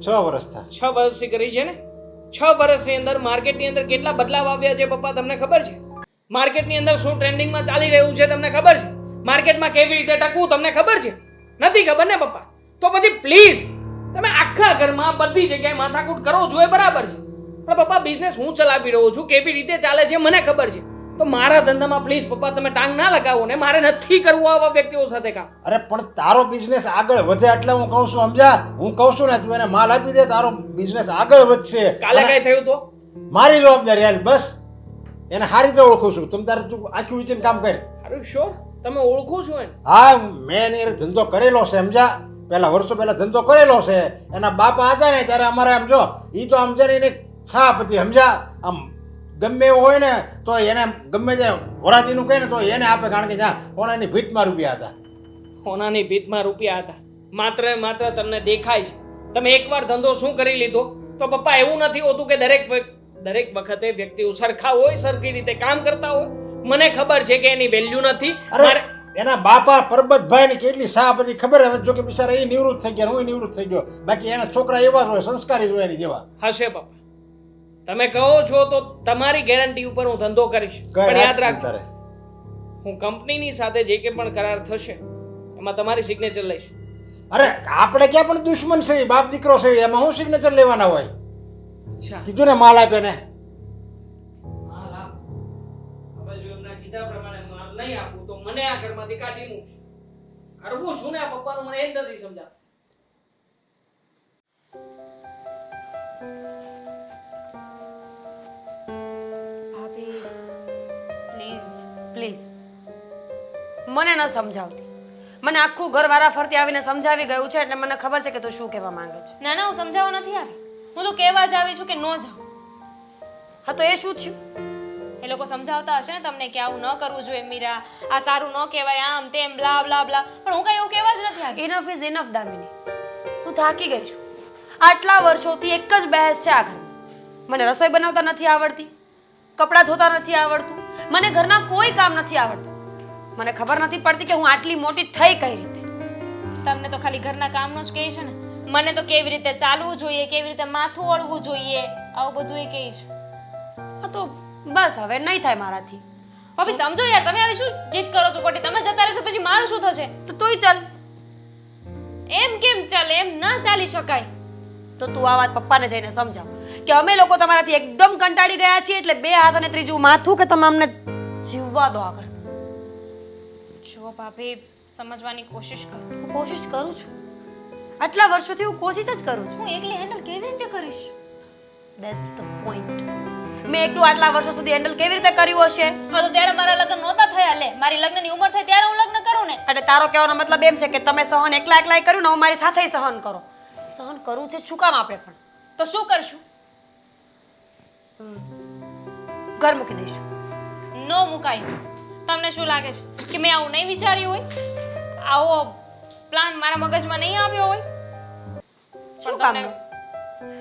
6 વર્ષ થયા. 6 વર્ષથી કરી છે ને. 6 વર્ષની અંદર માર્કેટની અંદર કેટલા બદલાવ આવ્યા છે પપ્પા તમને ખબર છે? માર્કેટની અંદર શું ટ્રેન્ડિંગમાં ચાલી રહ્યું છે તમને ખબર છે? માર્કેટમાં કેવી રીતે ટકવું તમને ખબર છે? નથી ખબર ને પપ્પા? તો પછી પ્લીઝ તમે આખા ઘરમાં બધી જગ્યાએ માથાકૂટ કરો છો એ બરાબર છે, પણ પપ્પા બિઝનેસ હું ચલાવી રહ્યો છું, કેવી રીતે ચાલે છે મને ખબર છે. તો મારા ધંધામાં પ્લીઝ પપ્પા તમે ટાંગ ના લગાવો ને. મારે નથી કરવું આવા વ્યક્તિઓ સાથે કામ. અરે પણ તારો બિઝનેસ આગળ વધે એટલે હું કહું છું, સમજા? હું કહું છું ને તું એને માલ આપી દે, તારો બિઝનેસ આગળ વધશે. કાલે કઈ થયું તો મારી જવાબદારી હાલ બસ. એને સારી રીતે ઓળખું છું. તમે તારે તું આખી વિચારીને કામ કર. અરે શ્યોર તમે ઓળખો છો એને? હા, મેં એને ધંધો કરેલો છે, સમજા? પહેલા વર્ષો પહેલા ધંધો કરેલો છે. એના બાપા હતા ને ત્યારે અમારે આમ જો એ તો આમ જઈને એને છાપ હતી, સમજા? આમ ગમે એવું હોય ને તો એને ગમે તે વરાતીનું કહે ને તો એને આપે, કારણ કે જ્યાં ઓનાની ભીતમાં રૂપિયા હતા. સોનાની ભીતમાં રૂપિયા હતા. માત્ર ને માત્ર તમને દેખાય છે. તમે એકવાર ધંધો શું કરી લીધો તો પપ્પા એવું નથી હોતું કે દરેક વખતે વ્યક્તિઓ સરખા હોય, સરખી રીતે કામ કરતા હોય. મને ખબર છે કે એની વેલ્યુ નથી. અરે એના બાપા પરબતભાઈ ની કેટલી સાહ બધી ખબર. હવે જો કે બિચારા એ નિવૃત્ત થઈ ગયા, હું નિવૃત્ત થઈ ગયો. બાકી એના છોકરા એવા જ હોય, સંસ્કારી જ હોય એની જેવા. હશે પપ્પા. તમે કહો છો તો તમારી ગેરંટી ઉપર હું ધંધો કરીશ. પણ યાદ રાખજો, હું કંપનીની સાથે જે કે પણ કરાર થશે એમાં તમારી સિગ્નેચર લઈશ. અરે આપણે ક્યાં પણ દુશ્મન છે, બાપ દીકરો છે, એમાં હું સિગ્નેચર લેવાના હોય? અચ્છા, કીધું ને માલ આપે ને. માલ આપ. હવે જો એમના કીધા પ્રમાણે માલ નહીં આપું તો મને આ ઘરમાંથી કાઢી મૂકશે. કરવું શું ને આ પપ્પાનું મને એ જ નથી સમજાતું. ભાભી પ્લીઝ પ્લીઝ મને ન સમજાવતી. મને આખું ઘર વારા ફરતી આવીને સમજાવી ગયું છે એટલે મને ખબર છે કે તું શું કહેવા માંગે છે. ના ના, હું સમજાવવા નથી આવી. હું તો કહેવા જ આવી છું કે ન જાઓ. હા તો એ શું થયું? એ લોકો સમજાવતા હશે ને તમને કે આવું ન કરવું જોઈએ મીરા, આ સારું ન કહેવાય, આમ તેમ બ્લા બ્લા બ્લા, પણ હું કઈ એવું કહેવા જ નથી આગળ. Enough is enough Damini. હું થાકી ગઈ છું. આટલા વર્ષોથી એક જ બહેસ છે આ ઘરમાં. મને રસોઈ બનાવતા નથી આવડતી, કપડાં ધોતા નથી આવડતું, મને ઘરના કોઈ કામ નથી આવડતું. મને ખબર નથી પડતી કે હું આટલી મોટી થઈ કઈ રીતે. તમને તો ખાલી ઘરના કામનો જ કહે છે ને, મને તો કેવી રીતે ચાલવું જોઈએ, કેવી રીતે માથું ઓળવું જોઈએ, આવું બધું એ કહે છે. હા તો બસ હવે નહીં થાય મારાથી. ભાભી સમજો યાર, તમે આવી શું જીદ કરો છો ખોટી? તમે જતા રહેશો પછી મારું શું થશે? તો તુંય ચાલ. એમ કેમ ચાલે? એમ ના ચાલી શકાય. તો તું આ વાત પપ્પાને જઈને સમજાવ કે અમે લોકો તમારાથી એકદમ કંટાળી ગયા છીએ, એટલે બે હાથ અને ત્રીજું માથું કે તમે અમને જીવવા દો આગળ. જો ભાભી, સમજવાની કોશિશ કરો. હું કોશિશ કરું છું. આટલા વર્ષોથી હું કોશિશ જ કરું છું. હું એકલી હેન્ડલ કેવી રીતે કરીશ? That's the point. મેં એકલું આટલા વર્ષો સુધી હેન્ડલ કેવી રીતે કર્યું હશે? હા તો ત્યારે મારા લગ્ન નહોતા થયા. લે, મારી લગ્નની ઉંમર થાય ત્યારે હું લગ્ન કરું ને. એટલે તારો કહેવાનો મતલબ એમ છે કે તમે સહન એકલા એકલાય કર્યું ને હું મારી સાથે સહન કરો. સહન કરવું છે શું કામ આપણે પણ? તો શું કરશું? ઘર મૂકી દઈશું. નો મુકાય. તમને શું લાગે છે કે મેં આવું નહીં વિચાર્યું હોય? આવો પ્લાન મારા મગજમાં નહીં આવ્યો હોય? શું કામનો?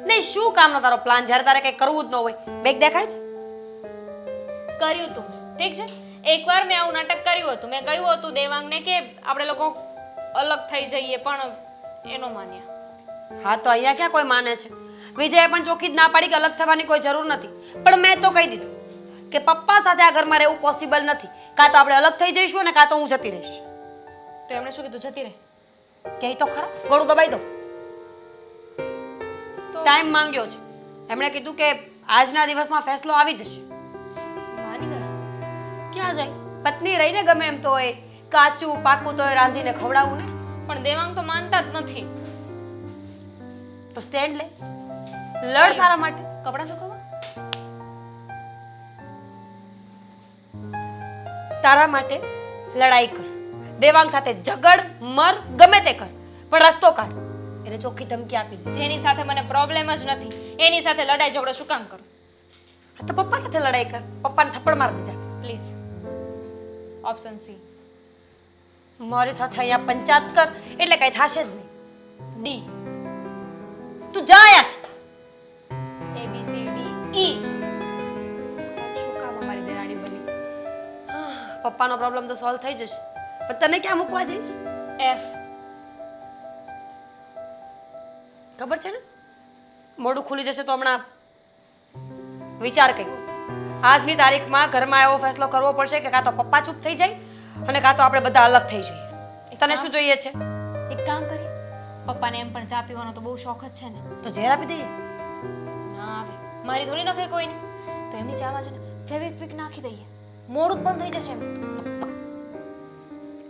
નહીં, શું કામનો તારો પ્લાન જ્યારે તારે કંઈ કરવું જ ન હોય? બેગ દેખાય છે? કર્યું તું, ઠીક છે. એકવાર મેં આવું નાટક કર્યું હતું. મેં કહ્યું હતું દેવાંગને કે આપણે લોકો અલગ થઈ જઈએ, પણ એનો માન્યા. હા તો અહીંયા ક્યાં કોઈ માને છે? વિજયે પણ ચોખ્ખી જ ના પાડી કે અલગ થવાની કોઈ જરૂર નથી. પણ મેં તો કહી દીધું કે પપ્પા સાથે આ ઘરમાં રહેવું પોસિબલ નથી. કાં તો આપણે અલગ થઈ જઈશું અને કાં તો હું જતી રહીશ. તો એમણે શું કીધું? જતી રહે. કહે તો ખરા, ગળું દબાઈ દો. ટાઈમ માંગ્યો છે. એમણે કીધું કે આજના દિવસમાં ફેસલો આવી જશે. માની ગયા. ક્યાં જાય? પત્ની રહીને ગમે એમ તો એ કાચું પાકું તો એ રાંધીને ખવડાવું ને. પણ દેવાંગ તો માનતા જ નથી. તો સ્ટેન્ડ લે, લડ તારા માટે. કપડાં સુકવવા? તારા માટે લડાઈ કર, દેવાંગ સાથે ઝગડ મર, ગમે તે કર, પણ રસ્તો કાઢ. એને ચોખ્ખી ધમકી આપી દે. જેની સાથે મને પ્રોબ્લેમ જ નથી એની સાથે લડાઈ ઝઘડો શું કામ કરું? હા તો પપ્પા સાથે લડાઈ કર, પપ્પાને થપ્પડ માર દેજા. પ્લીઝ. Option C. મારી સાથે અહીંયા પંચાયત કર એટલે કઈ થશે જ નહીં. ડી. તું જા અહીંયાથી. A B C D E. શું કામ અમારી દેરાણી બની? પપ્પાનો પ્રોબ્લેમ તો સોલ્વ થઈ જશે, પણ તને ક્યાં મૂકવા જઈશ? F. ખબર છે ને, મોઢું ખુલી જશે તો હમણાં વિચાર કઈ. આજની તારીખમાં ઘરમાં એવો ફેસલો કરવો પડશે કે કાં તો પપ્પા ચૂપ થઈ જાય અને કાં તો આપણે બધા અલગ થઈ જઈએ. તને શું જોઈએ છે? એક કામ કરીએ, પપ્પાને એમ પણ ચા પીવાનો તો બહુ શોખ જ છે ને. તો ઝેર આપી દઈએ. ના આવે, મારી થોડી નખે કોઈને. તો એમની ચામાં છે ને ફેવિક્વિક નાખી દઈએ, મોડું જ બંધ થઈ જશે એમ.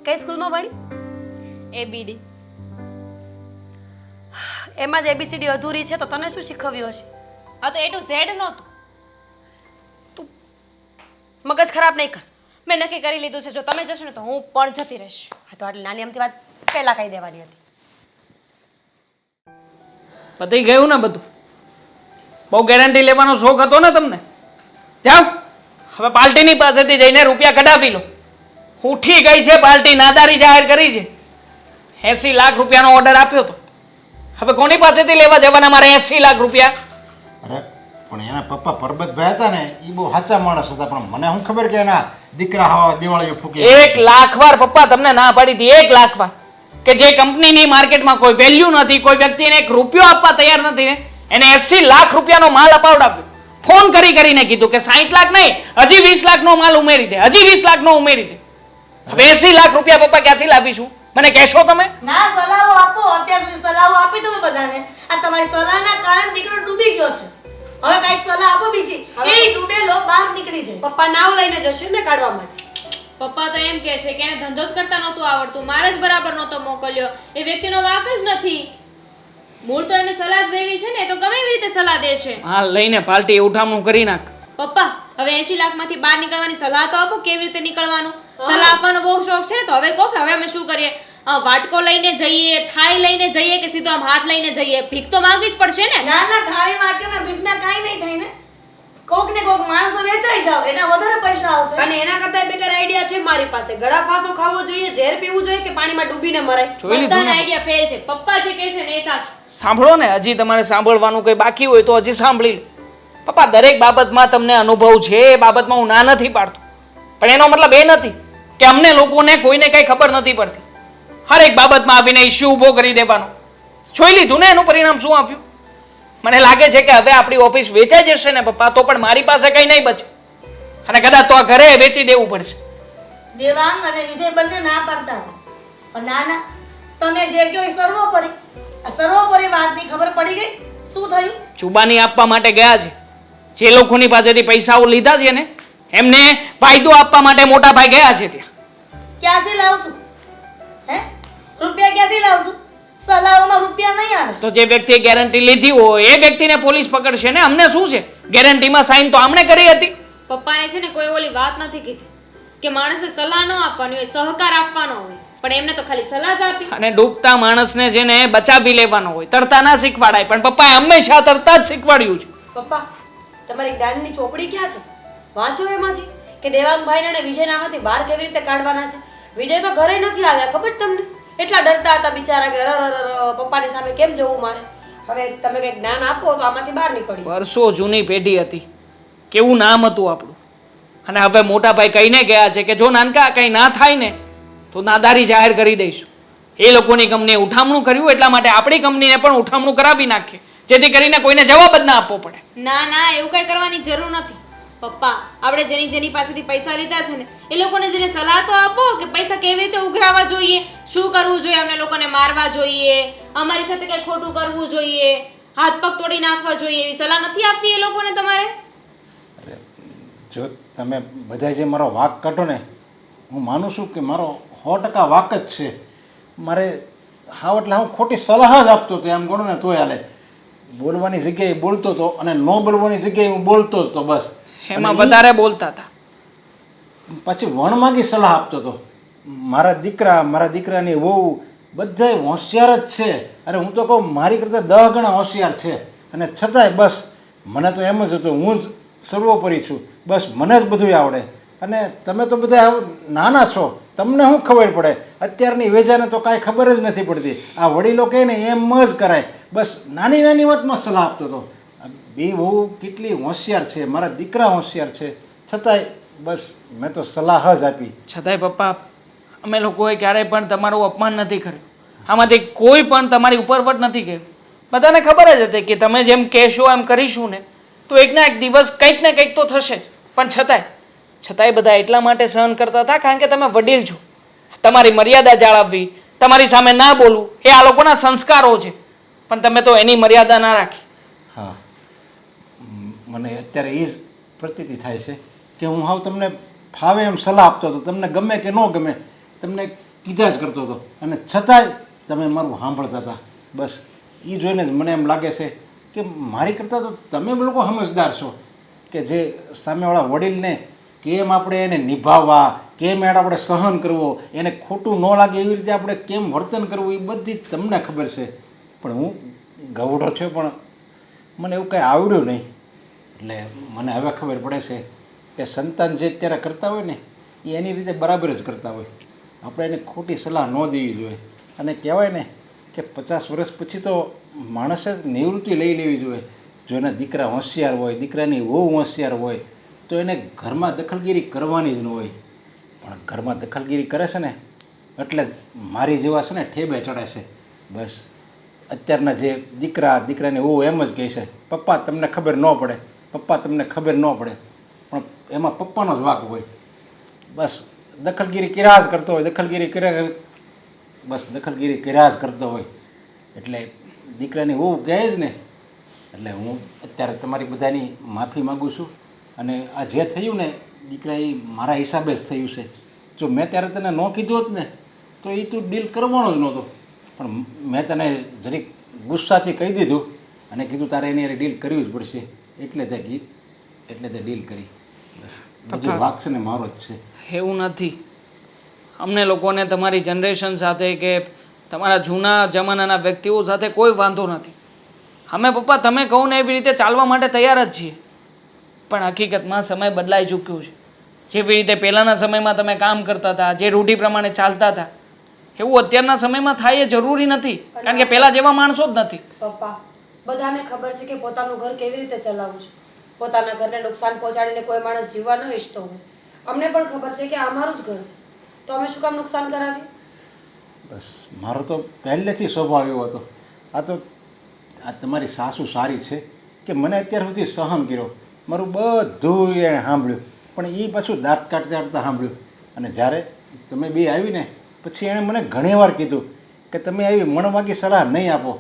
કઈ સ્કૂલમાં ભણી? ABD. એમાં જ ABCD અધૂરી છે તો તને શું શીખવ્યું હશે? આ તો A to Z નહોતું. તું મગજ ખરાબ નહીં કર. મેં નક્કી કરી લીધું છે, જો તમે જશો ને તો હું પણ જતી રહીશ. હા તો આટલી નાની અમથી વાત પહેલા કહી દેવાની હતી. પતી ગયું ને બધું? બહુ ગેરંટી લેવાનો શોખ હતો ને તમને? જાઓ હવે પાર્ટીની પાસેથી જઈને રૂપિયા કઢાવી લો. ઉઠી ગઈ છે પાર્ટી, નાદારી જાહેર કરી છે. 80 લાખ રૂપિયાનો ઓર્ડર આપ્યો હતો. હવે કોની પાસેથી લેવા દેવાના મારે 80 લાખ રૂપિયા? અરે પણ એના પપ્પા પરબતભાઈ હતા ને એ બહુ સાચા માણસ હતા, પણ મને શું ખબર કે એના દીકરા હવા દિવાળીઓ ફૂકી. 1 લાખ વાર પપ્પા તમને ના પાડી હતી, 1 લાખ વાર, કે જે કંપનીની માર્કેટમાં કોઈ વેલ્યુ નથી, કોઈ વ્યક્તિને 1 રૂપિયો આપવા તૈયાર નથી ને એને 80 લાખ રૂપિયાનો માલ અપાવડાવ્યો. ફોન કરીને કીધું કે 60 લાખ નહીં, હજી 20 લાખનો માલ ઉમેરી દે, હજી 20 લાખનો ઉમેરી દે. હવે 80 લાખ રૂપિયા પપ્પા ક્યાંથી લાવીશું? મને કહેશો તમે? ના, સલાહો આપો. અત્યાર સુધી સલાહો આપી તમે બધાને. આ તમારી સલાહના કારણે દીકરો ડૂબી ગયો છે. હવે કઈક સલાહ આપો બીજી. એ ડૂબેલો બહાર નીકળી જાય. પપ્પા નાવ લઈને જશે ને કાઢવા માટે. પપ્પા તો એમ કહે છે કે એને ધંધો જ કરતા નહોતું આવડતું, મારે જ બરાબર નહોતો મોકલ્યો. એ વ્યક્તિનો વાંક જ નથી. મૂળ તો એને સલાહ જ દેવી છે ને, તો ગમે એવી રીતે સલાહ દે છે. હા લઈને પાર્ટી ઉઠામણું કરી નાખ. પપ્પા હવે 80 લાખમાંથી બહાર નીકળવાની સલાહ તો આપો, કેવી રીતે નીકળવાનું? સલાહ આપવાનો બહુ શોખ છે ને, તો હવે કહો કે હવે અમે શું કરીએ? વાટકો લઈને જઈએ, થાળી લઈને જઈએ કે સીધો આમ હાથ લઈને જઈએ? ભીખ તો માંગવી જ પડશે ને. ના ના, થાળી વાટકાના ભીખના કાંઈ નહીં થાય ને. કોક ને કોક માણસો વેચાઈ જાવ એના વધારે તમારી પાસે ગળા ફાંસો ખાવો જોઈએ, ઝેર પીવું જોઈએ કે પાણીમાં ડૂબીને મરાય? જોઈ લીધું બધાના ને આઈડિયા ફેલ છે. પપ્પા જે કહે છે ને એ સાચું. સાંભળો ને, હજી તમારે સાંભળવાનું કંઈ બાકી હોય તો હજી સાંભળી લો. પપ્પા, દરેક બાબતમાં તમને અનુભવ છે, એ બાબતમાં હું ના નથી પાડતો, પણ એનો મતલબ એ નથી કે અમને લોકોને કોઈને કંઈ ખબર નથી પડતી. હરેક બાબતમાં આવીને ઇસ્યુ ઊભો કરી દેવાનો. જોઈ લીધું ને એનું પરિણામ શું આવ્યું? મને લાગે છે કે હવે આપણી ઓફિસ વેચાઈ જશે ને પપ્પા, તો પણ મારી પાસે કંઈ નહીં બચે, અને કદાચ તો આ ઘરે વેચી દેવું પડશે. દેવાંગ અને વિજય બંને ના પાડતા હતા. પણ ના ના, તમે જે કહો એ સર્વોપરી. આ સર્વોપરી વાતની ખબર પડી ગઈ. શું થયું? ચુબાની આપવા માટે ગયા છે. જે લોકોની પાસેથી પૈસાઓ લીધા છે ને, એમને વાયદો આપવા માટે મોટા ભાઈ ગયા છે ત્યાં. ક્યાંથી લાવશું? હે? રૂપિયા ક્યાંથી લાવશું? સલાહમાં રૂપિયા નહીં આવે. તો જે વ્યક્તિએ ગેરંટી લીધી હોય એ વ્યક્તિને પોલીસ પકડશે ને. અમને શું છે? ગેરંટીમાં સાઈન તો આમણે કરી હતી. પપ્પાને છે ને કોઈ ઓલી વાત નથી કીધી કે માણસને સલાહ ન આપવાની હોય, સહકાર આપવાનો હોય, પણ એમને તો ખાલી સલાહ જ આપી. અને ડૂબતા માણસને છે ને બચાવી લેવાનો હોય, તરતા ના શીખવાડાય, પણ પપ્પાએ હંમેશા તરતા જ શીખવાડ્યું છે. પપ્પા, તમારી જ્ઞાનની ચોપડી ક્યાં છે? વાંચો એમાંથી કે દેવાંગભાઈને અને વિજયના માંથી બહાર કેવી રીતે કાઢવાના છે. વિજય તો ઘરે નથી આવ્યા, ખબર તમને? એટલા ડરતા હતા બિચારા કે પપ્પાની સામે કેમ જવું મારે. હવે તમે કંઈક જ્ઞાન આપો તો આમાંથી બહાર નીકળી. વર્ષો જૂની પેઢી હતી, કેવું નામ હતું આપણું, અને હવે મોટા ભાઈ કહીને ગયા છે કે જો નાનકા કંઈ ના થાય ને તો નાદારી જાહેર કરી દઈશું. એ લોકોની કંપનીએ ઉઠામણું કર્યું, એટલા માટે આપણી કંપનીને પણ ઉઠામણું કરાવી નાખીએ, જેથી કરીને કોઈને જવાબ જ ના આપવો પડે. ના ના, એવું કઈ કરવાની જરૂર નથી. પપ્પા, આપણે જેની પાસેથી પૈસા લીધા છે ને એ લોકોને જેને સલાહ તો આપો કે પૈસા કેવી રીતે ઉઘરાવવા જોઈએ, શું કરવું જોઈએ, અમને લોકોને મારવા જોઈએ, અમારી સાથે કઈ ખોટું કરવું જોઈએ, હાથ પગ તોડી નાખવા જોઈએ, એવી સલાહ નથી આપવી એ લોકોને તમારે? જો તમે બધા જે મારો વાક કાઢો ને, હું માનું છું કે મારો 100% વાક જ છે. મારે હાવ એટલે હું ખોટી સલાહ જ આપતો હતો એમ ગણો ને તોય હાલે. બોલવાની જગ્યાએ બોલતો હતો અને ન બોલવાની જગ્યાએ હું બોલતો જ હતો બસ. એમાં વધારે બોલતા હતા. પછી વણમાગી સલાહ આપતો હતો. મારા દીકરા, મારા દીકરાની વહુ બધાય હોશિયાર જ છે. અરે હું તો કહું મારી કરતાં 10 ગણા હોશિયાર છે, અને છતાંય બસ મને તો એમ જ હતું હું જ સર્વોપરી છું, બસ મને જ બધું આવડે. અને તમે તો બધા નાના છો, તમને શું ખબર પડે? અત્યારની વેજાને તો કાંઈ ખબર જ નથી પડતી. આ વડીલો કહે ને એમ જ કરાય. બસ નાની નાની વાતમાં સલાહ આપતો હતો. બે બહુ કેટલી હોશિયાર છે, મારા દીકરા હોશિયાર છે, છતાંય બસ મેં તો સલાહ જ આપી. છતાંય પપ્પા, અમે લોકોએ ક્યારેય પણ તમારું અપમાન નથી કર્યું. આમાંથી કોઈ પણ તમારી ઉપરવટ નથી કર્યું. બધાને ખબર જ હતી કે તમે જેમ કહેશો એમ કરીશું ને તો એકના એક દિવસ કંઈક ને કંઈક તો થશે જ. પણ છતાંય બધા એટલા માટે સહન કરતા હતા કારણ કે તમે વડીલ છો. તમારી મર્યાદા જાળવવી, તમારી સામે ના બોલવું એ આ લોકોના સંસ્કારો છે, પણ તમે તો એની મર્યાદા ના રાખી. હા, મને અત્યારે એ જ પ્રતીતિ થાય છે કે હું હાવ તમને ફાવે એમ સલાહ આપતો હતો, તમને ગમે કે ન ગમે તમને કીધા જ કરતો હતો, અને છતાંય તમે મારું સાંભળતા હતા. બસ એ જોઈને જ મને એમ લાગે છે કે મારી કરતાં તો તમે લોકો સમજદાર છો, કે જે સામેવાળા વડીલને કેમ આપણે એને નિભાવવા, કેમ એને આપણે સહન કરવો, એને ખોટું ન લાગે એવી રીતે આપણે કેમ વર્તન કરવું એ બધી તમને ખબર છે. પણ હું ગવડો છું, પણ મને એવું કંઈ આવડ્યું નહીં. એટલે મને હવે ખબર પડે છે કે સંતાન જે અત્યારે કરતા હોય ને એ એની રીતે બરાબર જ કરતા હોય. આપણે એને ખોટી સલાહ ન દેવી જોઈએ. અને કહેવાય ને કે 50 વર્ષ પછી તો માણસે નિવૃત્તિ લઈ લેવી જોઈએ. જો એના દીકરા હોશિયાર હોય, દીકરાની વહુ હોશિયાર હોય તો એને ઘરમાં દખલગીરી કરવાની જ ન હોય. પણ ઘરમાં દખલગીરી કરે છે ને એટલે મારી જેવા છે ને ઠેબે ચડે છે. બસ અત્યારના જે દીકરાની વહુ એમ જ કહે છે, પપ્પા તમને ખબર ન પડે, પપ્પા તમને ખબર ન પડે, પણ એમાં પપ્પાનો જ વાંક હોય. બસ દખલગીરી કર્યા જ કરતો હોય, દખલગીરી કર્યા જ કરતો હોય. એટલે દીકરાની વહુ કહે જ ને, એટલે હું અત્યારે તમારી બધાની માફી માગું છું. અને આ જે થયું ને દીકરા એ મારા હિસાબે જ થયું છે. જો મેં ત્યારે તને ન કીધું હોત ને તો એ તું ડીલ કરવાનો જ નહોતો, પણ મેં તને જરીક ગુસ્સાથી કહી દીધું અને કીધું તારે એની ડીલ કરવી જ પડશે, એટલે તે ડીલ કરી. બધું વાક છે ને મારો જ છે. એવું નથી. અમને લોકોને તમારી જનરેશન સાથે કે તમારા જૂના જમાનાના વ્યક્તિઓ સાથે કોઈ વાંધો નથી. અમે પપ્પા તમે કહો ને એવી રીતે ચાલવા માટે તૈયાર જ છીએ, પણ હકીકતમાં સમય બદલાઈ ચૂક્યો છે. જેવી રીતે પહેલાંના સમયમાં તમે કામ કરતા હતા, જે રૂઢિ પ્રમાણે ચાલતા હતા, એવું અત્યારના સમયમાં થાય એ જરૂરી નથી. કારણ કે પહેલાં જેવા માણસો જ નથી. પપ્પા બધાને ખબર છે કે પોતાનું ઘર કેવી રીતે ચલાવવું છે. પોતાના ઘરને નુકસાન પહોંચાડીને કોઈ માણસ જીવવા ન ઈચ્છતો હોય. અમને પણ ખબર છે કે આ અમારું જ ઘર છે, તો અમે શું કામ નુકસાન કરાવીએ? બસ મારો તો પહેલેથી સ્વભાવ એવો હતો. આ તમારી સાસુ સારી છે કે મને અત્યાર સુધી સહન કર્યો, મારું બધું એણે સાંભળ્યું, પણ એ પાછું દાંત કાઢતા સાંભળ્યું. અને જ્યારે તમે બે આવીને પછી એણે મને ઘણીવાર કીધું કે તમે આવી મણવાગી સલાહ નહીં આપો,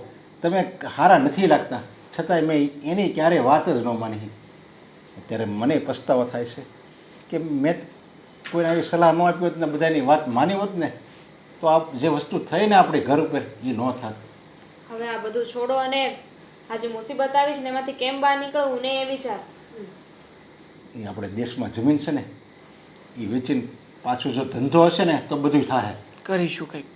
તમે સારા નથી લાગતા, છતાંય મેં એની ક્યારેય વાત જ ન માની. અત્યારે મને પસ્તાવો થાય છે કે મેં કોઈને આવી સલાહ ન આપી હોત ને બધાની વાત માની હોત ને તો આ જે વસ્તુ થઈ ને આપણી ઘર ઉપર એ ન થાત. હવે આ બધું છોડો અને આ જે મુસીબત આવી છે ને એમાંથી કેમ બહાર નીકળવું ને એ વિચાર. એ આપણે દેશમાં જમીન છે ને એ વેચીને પાછું જો ધંધો હશે ને તો બધું થાય. કરીશું કંઈક.